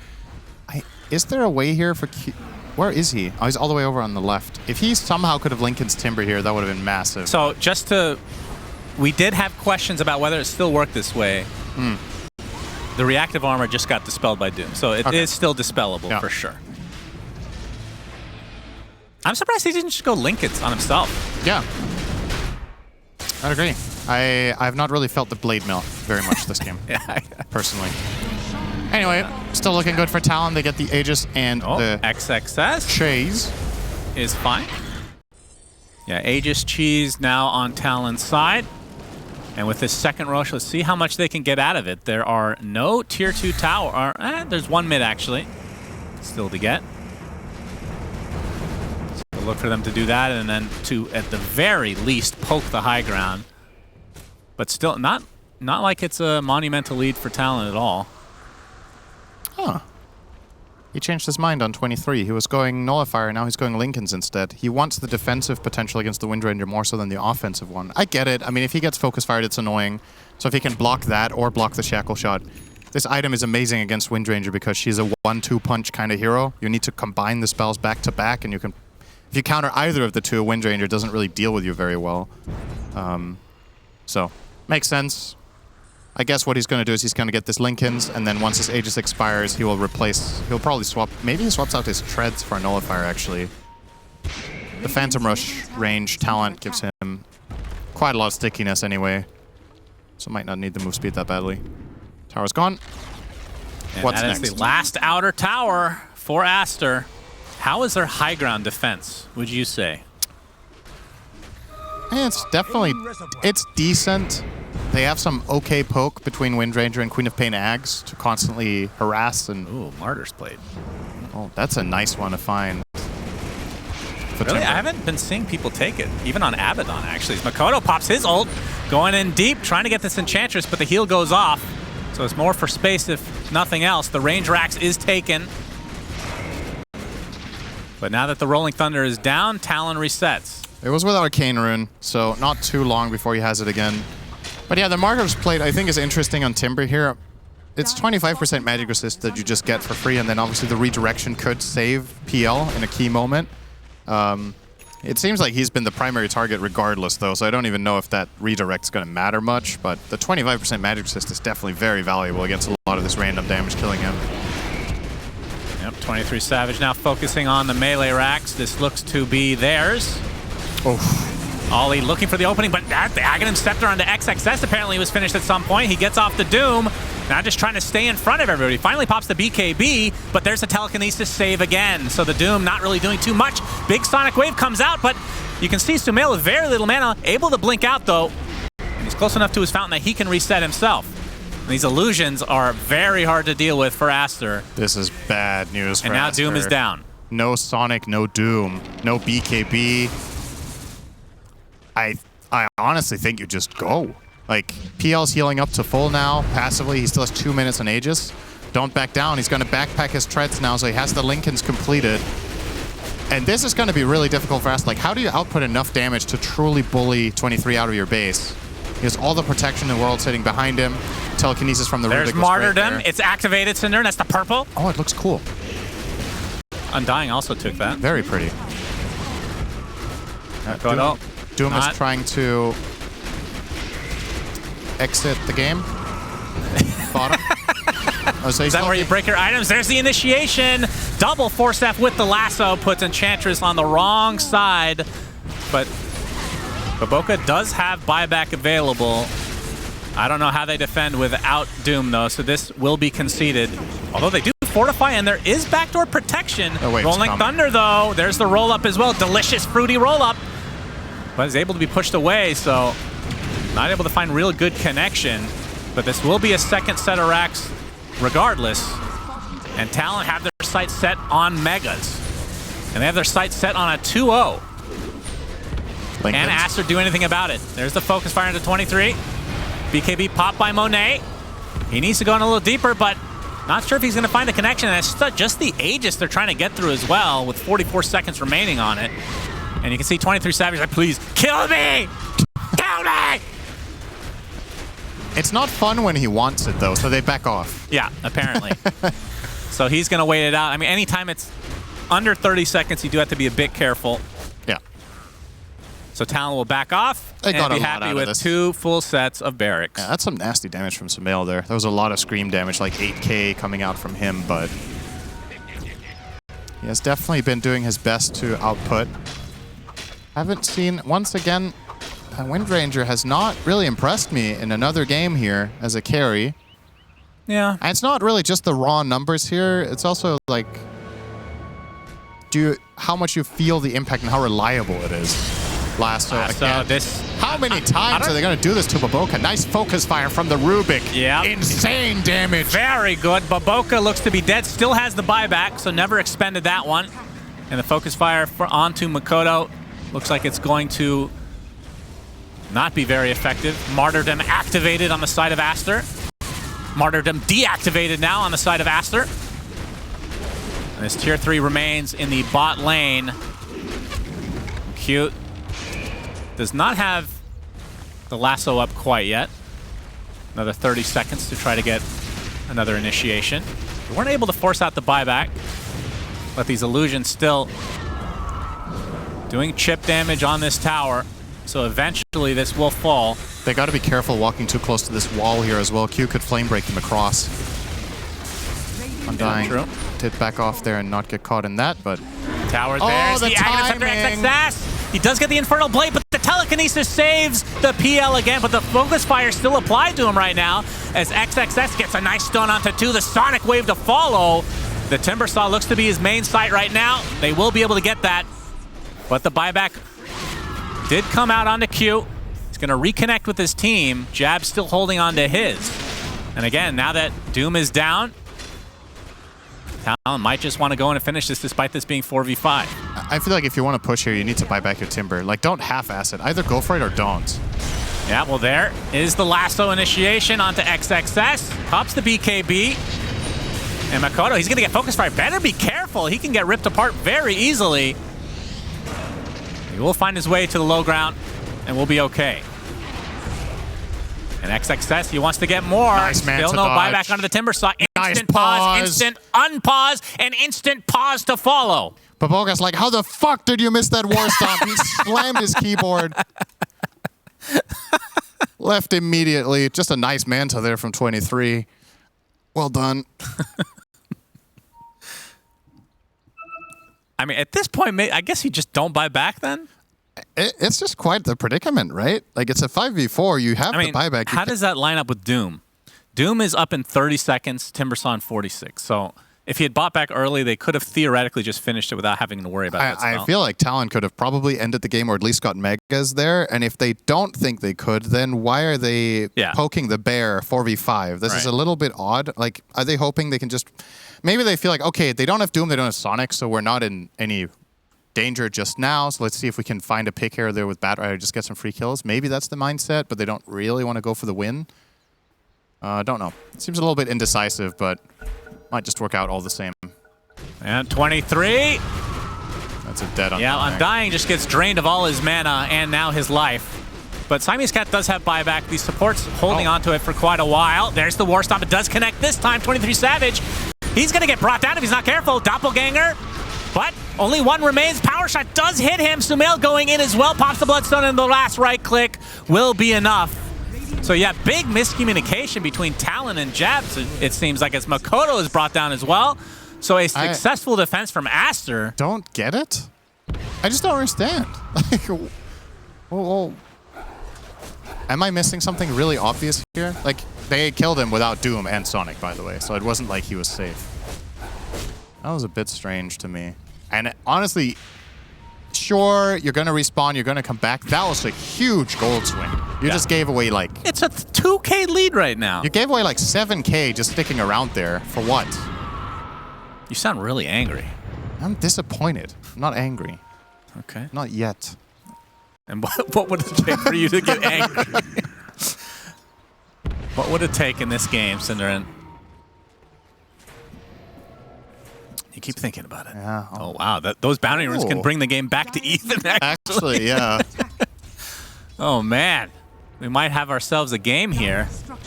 B: Is there a way here for Q? Where is he? Oh, he's all the way over on the left. If he somehow could have Lincoln's Timber here, that would have been massive.
A: So we did have questions about whether it still worked this way. The reactive armor just got dispelled by Doom, so it is still dispellable for sure. I'm surprised he didn't just go Lincoln's on himself.
B: Yeah. I'd agree. I have not really felt the blade melt very much this game,
A: Yeah.
B: personally. Anyway, still looking good for Talon. They get the Aegis and the
A: XXS
B: Chase
A: is fine. Yeah, Aegis Cheese now on Talon's side. And with this second rush, let's see how much they can get out of it. There are no tier 2 tower. There's one mid, actually, still to get. So we'll look for them to do that, and then to, at the very least, poke the high ground. But still, not like it's a monumental lead for Talon at all.
B: Huh. He changed his mind on 23. He was going Nullifier, now he's going Lincolns instead. He wants the defensive potential against the Wind Ranger more so than the offensive one. I get it. I mean, if he gets focus fired, it's annoying. So if he can block that or block the Shackle Shot, this item is amazing against Wind Ranger because she's a 1-2 punch kind of hero. You need to combine the spells back to back, and you can, if you counter either of the two, Wind Ranger doesn't really deal with you very well. So, makes sense. I guess what he's going to do is he's going to get this Lincolns, and then once his Aegis expires, he will replace... He'll probably swap... Maybe he swaps out his Treads for a Nullifier, actually. The Phantom Rush range talent gives him quite a lot of stickiness anyway, so might not need the move speed that badly. Tower's gone.
A: And
B: What's
A: that
B: next?
A: is the last outer tower for Aster. How is their high ground defense, would you say?
B: It's definitely... It's decent. They have some okay poke between Wind Ranger and Queen of Pain Ags to constantly harass and...
A: Ooh, Martyr's Blade.
B: Oh, that's a nice one to find.
A: Really? I haven't been seeing people take it. Even on Abaddon, actually. Makoto pops his ult, going in deep, trying to get this Enchantress, but the heal goes off. So it's more for space, if nothing else. The range Rax is taken. But now that the Rolling Thunder is down, Talon resets.
B: It was with Arcane Rune, so not too long before he has it again. But yeah, the Martyr's Plate I think is interesting on Timber here. It's 25% magic resist that you just get for free, and then obviously the redirection could save PL in a key moment. It seems like he's been the primary target regardless, though, so I don't even know if that redirect's going to matter much, but the 25% magic resist is definitely very valuable against a lot of this random damage killing him.
A: Yep, 23 Savage now focusing on the melee racks. This looks to be theirs.
B: Oh.
A: Ollie looking for the opening, but that the Aghanim Scepter onto XXS apparently was finished at some point. He gets off the Doom. Now just trying to stay in front of everybody. Finally pops the BKB, but there's a telekinesis save again. So the Doom not really doing too much. Big Sonic Wave comes out, but you can see Sumail with very little mana, able to blink out though. And he's close enough to his fountain that he can reset himself. And these illusions are very hard to deal with for Aster.
B: This is bad news for
A: And now
B: Aster.
A: Doom is down.
B: No Sonic, no Doom, no BKB. I honestly think you just go. Like, PL's healing up to full now, passively. He still has 2 minutes on Aegis. Don't back down. He's going to backpack his Treads now, so he has the Lincolns completed. And this is going to be really difficult for us. Like, how do you output enough damage to truly bully 23 out of your base? He has all the protection in the world sitting behind him. Telekinesis from the Rubik.
A: There's Martyrdom. It's activated, Cinder. That's the purple.
B: Oh, it looks cool.
A: Undying also took that.
B: Very pretty. Doom is trying to exit the game. Bottom. Oh, so
A: is that where you break your items? There's the initiation. Double Force F with the lasso puts Enchantress on the wrong side. But Baboka does have buyback available. I don't know how they defend without Doom, though, so this will be conceded. Although they do fortify, and there is backdoor protection.
B: Oh, wait,
A: Rolling Thunder, though. There's the roll-up as well. Delicious, fruity roll-up. But is able to be pushed away, so not able to find real good connection. But this will be a second set of racks regardless. And Talon have their sights set on Megas. And they have their sights set on a 2-0. Can Aster do anything about it? There's the focus fire into 23. BKB popped by Monet. He needs to go in a little deeper, but not sure if he's going to find the connection. And it's just the Aegis they're trying to get through as well, with 44 seconds remaining on it. And you can see 23 Savage like, please, kill me! Kill me!
B: It's not fun when he wants it, though, so they back off.
A: Yeah, apparently. So he's going to wait it out. I mean, anytime it's under 30 seconds, you do have to be a bit careful.
B: Yeah.
A: So Talon will back off and be happy with 2 full sets of barracks.
B: Yeah, that's some nasty damage from Sumail there. There was a lot of Scream damage, like 8k coming out from him, but he has definitely been doing his best to output. Haven't seen, once again, Wind Ranger has not really impressed me in another game here as a carry.
A: Yeah.
B: And it's not really just the raw numbers here. It's also like, how much you feel the impact and how reliable it is. Lasso again. How many times are they going to do this to Baboka? Nice focus fire from the Rubik.
A: Yeah.
B: Insane damage.
A: Very good. Baboka looks to be dead. Still has the buyback, so never expended that one. And the focus fire onto Makoto looks like it's going to not be very effective. Martyrdom activated on the side of Aster. Martyrdom deactivated now on the side of Aster. And this tier 3 remains in the bot lane. Cute. Does not have the lasso up quite yet. Another 30 seconds to try to get another initiation. We weren't able to force out the buyback, but these illusions still doing chip damage on this tower. So eventually this will fall.
B: They got to be careful walking too close to this wall here as well. Q could flame break them across. Undying did back off there and not get caught in that, but...
A: Tower there's the Aghanim XXS. He does get the Infernal Blade, but the Telekinesis saves the PL again, but the Focus Fire still applied to him right now as XXS gets a nice stun onto 2. The Sonic Wave to follow. The Timbersaw looks to be his main sight right now. They will be able to get that, but the buyback did come out onto Q. He's going to reconnect with his team. Jab still holding on to his. And again, now that Doom is down, Talon might just want to go in and finish this despite this being 4v5.
B: I feel like if you want to push here, you need to buy back your Timber. Like, don't half-ass it. Either go for it or don't.
A: Yeah, well, there is the lasso initiation onto XXS. Pops the BKB. And Makoto, he's going to get focus fire. Better be careful. He can get ripped apart very easily. He will find his way to the low ground, and we'll be okay. And XXS, he wants to get more.
B: Nice man
A: Still
B: to
A: no
B: dodge.
A: buyback onto the Timbersaw. Instant
B: Nice pause.
A: instant unpause, and instant pause to follow.
B: Baboka's like, how the fuck did you miss that War Stomp? He slammed his keyboard. Left immediately. Just a nice Manta there from 23. Well done.
A: I mean, at this point, I guess you just don't buy back then?
B: It's just quite the predicament, right? Like, it's a 5v4. You have the buyback.
A: How does that line up with Doom? Doom is up in 30 seconds, Timbersaw in 46. So if he had bought back early, they could have theoretically just finished it without having to worry about that spell.
B: I feel like Talon could have probably ended the game or at least got Megas there. And if they don't think they could, then why are they poking the bear 4v5? This is a little bit odd. Like, are they hoping they can just... Maybe they feel like, okay, they don't have Doom, they don't have Sonic, so we're not in any danger just now. So let's see if we can find a pick here or there with Batrider, just get some free kills. Maybe that's the mindset, but they don't really want to go for the win. Don't know. It seems a little bit indecisive, but might just work out all the same.
A: And 23.
B: That's a dead Undying.
A: Yeah, Undying just gets drained of all his mana and now his life. But Siamese Cat does have buyback. These supports holding onto it for quite a while. There's the War Stomp. It does connect this time. 23 Savage. He's going to get brought down if he's not careful. Doppelganger. But only one remains. Power Shot does hit him. Sumail going in as well. Pops the Bloodstone, and the last right click will be enough. So yeah, big miscommunication between Talon and Jab, it seems like, as Makoto is brought down as well. So a successful defense from Aster.
B: Don't get it? I just don't understand. Well, am I missing something really obvious here? Like, they killed him without Doom and Sonic, by the way, so it wasn't like he was safe. That was a bit strange to me. And honestly, sure, you're going to respawn, you're going to come back. That was a huge gold swing. You just gave away, like...
A: It's a 2K lead right now.
B: You gave away, like, 7K just sticking around there. For what?
A: You sound really angry.
B: I'm disappointed. I'm not angry.
A: Okay.
B: Not yet.
A: And what would it take for you to get angry? What would it take in this game, Cinderin? You keep thinking about it.
B: Yeah.
A: Oh, wow. Those bounty runes can bring the game back to even,
B: Actually, yeah.
A: Oh, man. We might have ourselves a game here. You're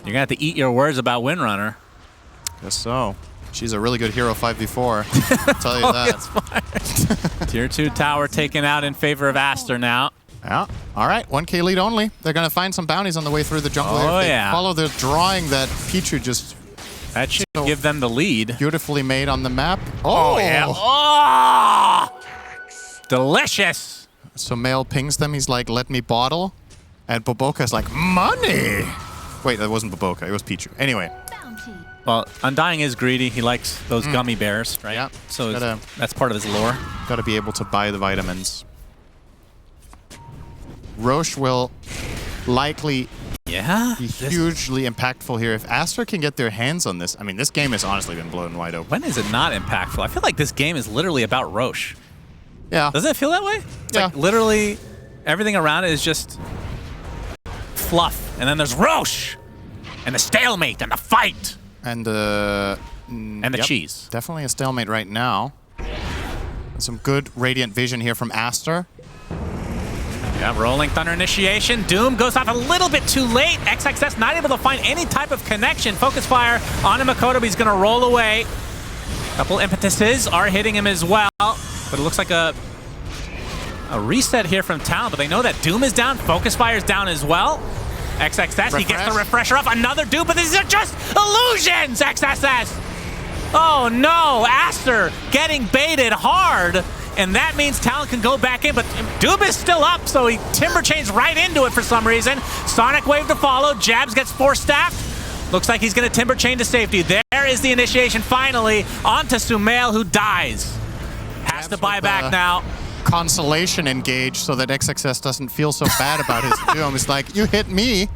A: going to have to eat your words about Windrunner.
B: Guess so. She's a really good hero 5v4. I'll tell you that.
A: Tier 2 tower taken out in favor of Aster now.
B: Yeah. All right. 1K lead only. They're going to find some bounties on the way through the jungle.
A: Oh,
B: if they
A: yeah.
B: follow the drawing that Pichu just...
A: That should give them the lead.
B: Beautifully made on the map.
A: Oh, yeah. Oh! Delicious.
B: So Mail pings them. He's like, let me bottle. And Baboka's like, money. Wait, that wasn't Baboka. It was Pichu. Anyway.
D: Bounty.
A: Well, Undying is greedy. He likes those gummy bears, right?
B: Yeah.
A: So that's part of his lore.
B: Got to be able to buy the vitamins. Roche will likely be hugely impactful here. If Aster can get their hands on this, I mean, this game has honestly been blown wide open.
A: When is it not impactful? I feel like this game is literally about Roche.
B: Yeah.
A: Doesn't it feel that way? It's like literally everything around it is just fluff. And then there's Roche and the stalemate and the fight.
B: And the
A: cheese.
B: Definitely a stalemate right now. Some good Radiant Vision here from Aster.
A: Yeah, Rolling Thunder initiation. Doom goes off a little bit too late. XXS not able to find any type of connection. Focus fire on Makoto, but he's going to roll away. A couple impetuses are hitting him as well. But it looks like a reset here from Talon, but they know that Doom is down. Focus fire's down as well. XXS, he gets the refresher off. Another Doom, but these are just illusions, XXS. Oh no, Aster getting baited hard. And that means Talon can go back in, but Doom is still up, so he Timber Chains right into it for some reason. Sonic Wave to follow. Jabs gets force staffed. Looks like he's going to Timber Chain to safety. There is the initiation finally onto Sumail, who dies. Has to buy back now.
B: Consolation engage so that XXS doesn't feel so bad about his Doom. It's like, you hit me.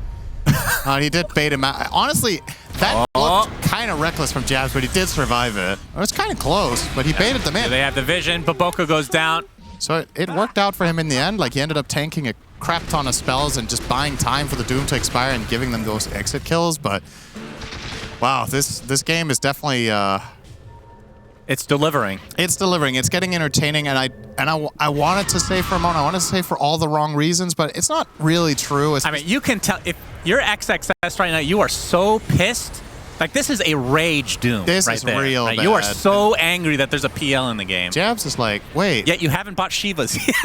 B: He did bait him out. Honestly, that looked kind of reckless from Jabs, but he did survive it. It was kind of close, but he baited them in.
A: They have the vision. Baboka goes down.
B: So it worked out for him in the end. Like, he ended up tanking a crap ton of spells and just buying time for the Doom to expire and giving them those exit kills. But wow, this game is definitely
A: it's delivering.
B: It's delivering. It's getting entertaining, and I wanted to say for a moment, I wanted to say for all the wrong reasons, but it's not really true. I
A: mean, you can tell if you're XXS right now, you are so pissed. Like, this is a rage Doom.
B: This
A: right
B: is
A: there,
B: real
A: right?
B: bad.
A: You are so angry that there's a PL in the game.
B: Jabs is like, wait.
A: Yet you haven't bought Shivas yet.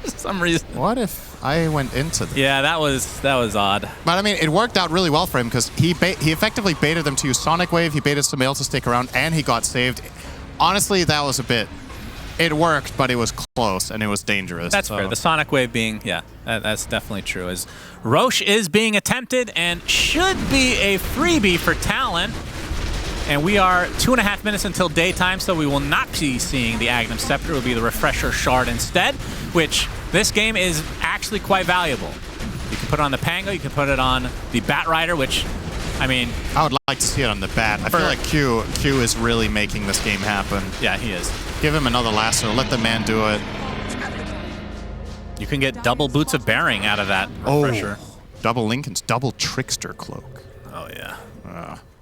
A: For some reason.
B: What if I went into this?
A: Yeah, that was odd.
B: But I mean, it worked out really well for him because he effectively baited them to use Sonic Wave. He baited Sumail to stick around, and he got saved. Honestly, that was a bit. It worked, but it was close and it was dangerous.
A: That's fair. The Sonic Wave being, that's definitely true. As Roche is being attempted and should be a freebie for Talon. And we are 2.5 minutes until daytime, so we will not be seeing the Agnum Scepter. It will be the Refresher Shard instead, which this game is actually quite valuable. You can put it on the Pango, you can put it on the Bat Rider, which, I mean... I
B: would like to see it on the Bat. I feel like Q is really making this game happen.
A: Yeah, he is.
B: Give him another lasso. Let the man do it.
A: You can get double Boots of Bearing out of that Refresher.
B: Double Lincoln's double Trickster Cloak.
A: Oh, yeah.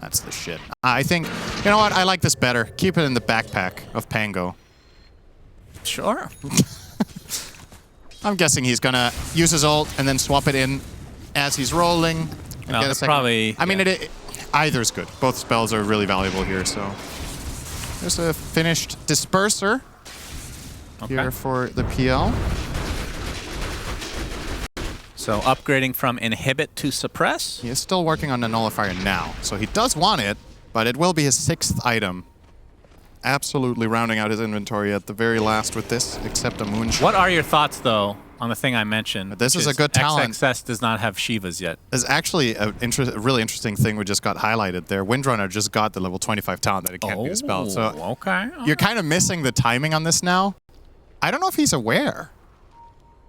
B: That's the shit. I think, you know what? I like this better. Keep it in the backpack of Pango.
A: Sure.
B: I'm guessing he's going to use his ult and then swap it in as he's rolling.
A: No, that's probably...
B: I mean, either's good. Both spells are really valuable here, so... There's a finished Disperser here for the PL.
A: So upgrading from Inhibit to Suppress.
B: He is still working on the Nullifier now, so he does want it, but it will be his 6th item. Absolutely rounding out his inventory at the very last with this, except a Moonshot.
A: What are your thoughts, though, on the thing I mentioned?
B: This is a good talent.
A: XXS does not have Shivas yet.
B: There's actually a really interesting thing we just got highlighted there. Windrunner just got the level 25 talent that it can't be dispelled. So you're kind of missing the timing on this now. I don't know if he's aware.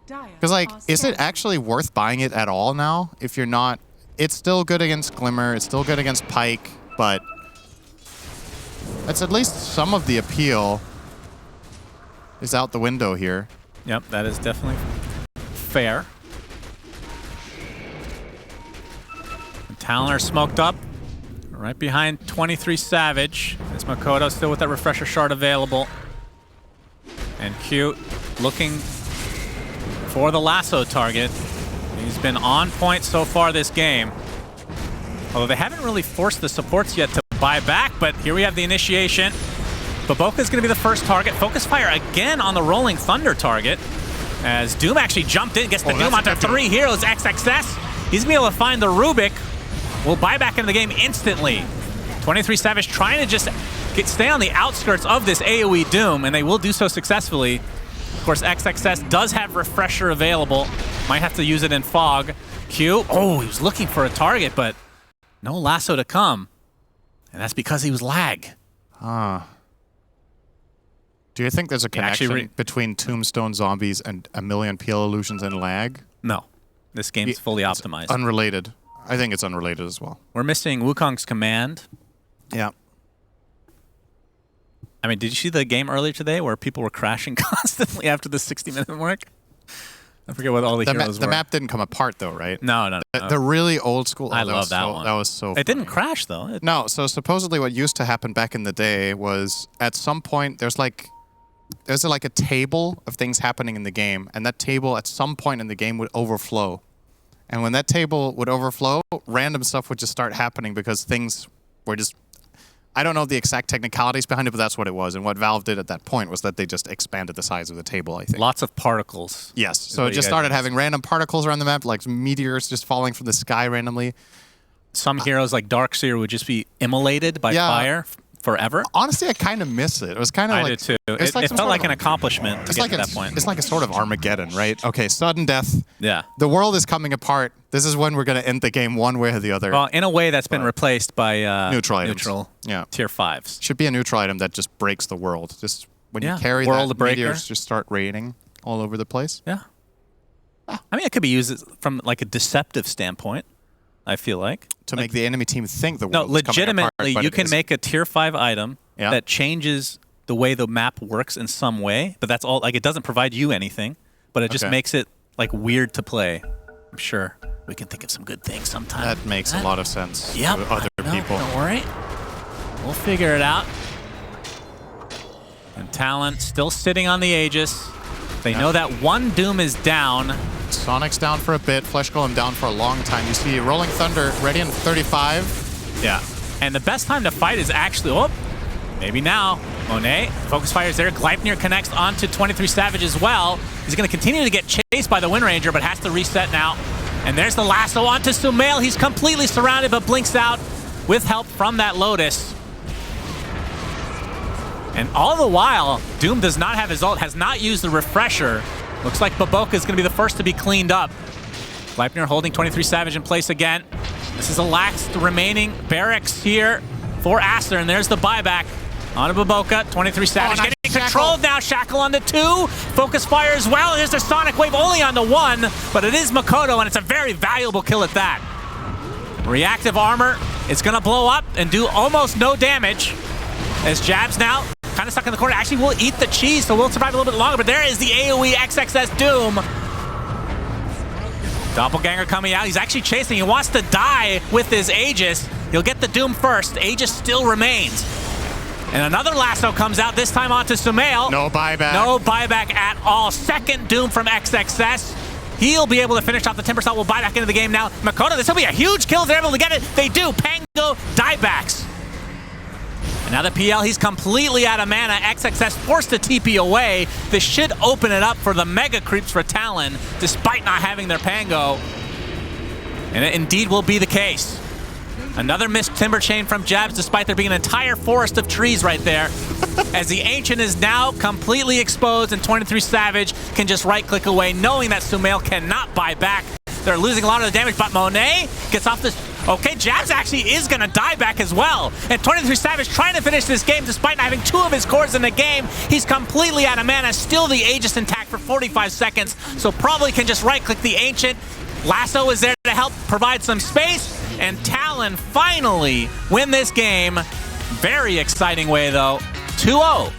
B: Because, like, is it actually worth buying it at all now? If you're not... It's still good against Glimmer. It's still good against Pike. But that's at least some of the appeal is out the window here.
A: Yep, that is definitely fair. And Talon are smoked up. Right behind 23 Savage. Is Makoto still with that Refresher Shard available. And Q looking... for the lasso target. He's been on point so far this game. Although they haven't really forced the supports yet to buy back, but here we have the initiation. Baboka is going to be the first target. Focus fire again on the Rolling Thunder target. As Doom actually jumped in, gets the Doom onto 3 heroes. XXS. He's going to be able to find the Rubik. Will buy back into the game instantly. 23 Savage trying to just stay on the outskirts of this AoE Doom, and they will do so successfully. Of course, XXS does have Refresher available. Might have to use it in Fog. Q. Oh, he was looking for a target, but no lasso to come. And that's because he was lag.
B: Do you think there's a
A: actually
B: connection between Tombstone Zombies and a million PL illusions and lag?
A: No. This game's fully optimized.
B: Unrelated. I think it's unrelated as well.
A: We're missing Wukong's command.
B: Yeah.
A: I mean, did you see the game earlier today where people were crashing constantly after the 60-minute mark? I forget what all the heroes were.
B: The map didn't come apart, though, right?
A: No.
B: The really old school...
A: I love that one.
B: That was so funny.
A: It didn't crash, though.
B: No, so supposedly what used to happen back in the day was at some point there's like a table of things happening in the game, and that table at some point in the game would overflow. And when that table would overflow, random stuff would just start happening because things were just... I don't know the exact technicalities behind it, but that's what it was. And what Valve did at that point was that they just expanded the size of the table, I think.
A: Lots of particles.
B: Yes. So it just started having random particles around the map, like meteors just falling from the sky randomly.
A: Some heroes like Darkseer would just be immolated by fire forever.
B: Honestly, I kind of miss it. It was kind of like...
A: I did too. It felt like an accomplishment to get to that point.
B: It's like a sort of Armageddon, right? Okay, sudden death.
A: Yeah.
B: The world is coming apart. This is when we're going to end the game one way or the other.
A: Well, in a way that's been replaced by
B: neutral items.
A: Tier 5s.
B: Should be a neutral item that just breaks the world. Just when you carry
A: World
B: that,
A: breaker.
B: meteors just start raining all over the place.
A: Yeah. I mean, it could be used from like a deceptive standpoint, I feel like.
B: To make the enemy team think the world is
A: legitimately,
B: coming apart,
A: you can make a tier 5 item that changes the way the map works in some way, but that's all. Like, it doesn't provide you anything, but it just makes it like weird to play. I'm sure we can think of some good things sometime.
B: That makes a lot of sense to other people.
A: Don't worry. We'll figure it out. And Talon still sitting on the Aegis. They know that one Doom is down.
B: Sonic's down for a bit. Flesh Golem down for a long time. You see Rolling Thunder ready in 35.
A: Yeah. And the best time to fight is actually... maybe now. Monet, focus fires there. Gleipnir connects onto 23 Savage as well. He's going to continue to get chased by the Wind Ranger, but has to reset now. And there's the lasso onto Sumail. He's completely surrounded, but blinks out with help from that Lotus. And all the while, Doom does not have his ult, has not used the refresher. Looks like Baboka is going to be the first to be cleaned up. Gleipnir holding 23 Savage in place again. This is the last remaining barracks here for Aster, and there's the buyback on Baboka. 23 Savage getting controlled now. Shackle on the 2. Focus fire as well. There's a Sonic Wave only on the 1, but it is Makoto, and it's a very valuable kill at that. Reactive armor is going to blow up and do almost no damage. As Jabs now kind of stuck in the corner. Actually, we'll eat the cheese, so we'll survive a little bit longer, but there is the AoE XXS Doom. Doppelganger coming out. He's actually chasing. He wants to die with his Aegis. He'll get the Doom first. Aegis still remains. And another lasso comes out, this time onto Sumail.
B: No buyback.
A: No buyback at all. Second Doom from XXS. He'll be able to finish off the Timber Saw. We'll buy back into the game now. Makoto, this will be a huge kill. They're able to get it. They do. Pango diebacks. And now the PL, he's completely out of mana. XXS forced to TP away. This should open it up for the mega creeps for Talon, despite not having their Pango. And it indeed will be the case. Another missed Timber Chain from Jabs, despite there being an entire forest of trees right there. As the Ancient is now completely exposed, and 23 Savage can just right-click away, knowing that Sumail cannot buy back. They're losing a lot of the damage, but Monet gets off this. Okay, Jabs actually is going to die back as well. And 23 Savage trying to finish this game despite not having 2 of his cores in the game. He's completely out of mana, still the Aegis intact for 45 seconds, so probably can just right-click the Ancient. Lasso is there to help provide some space, and Talon finally win this game. Very exciting way, though. 2-0.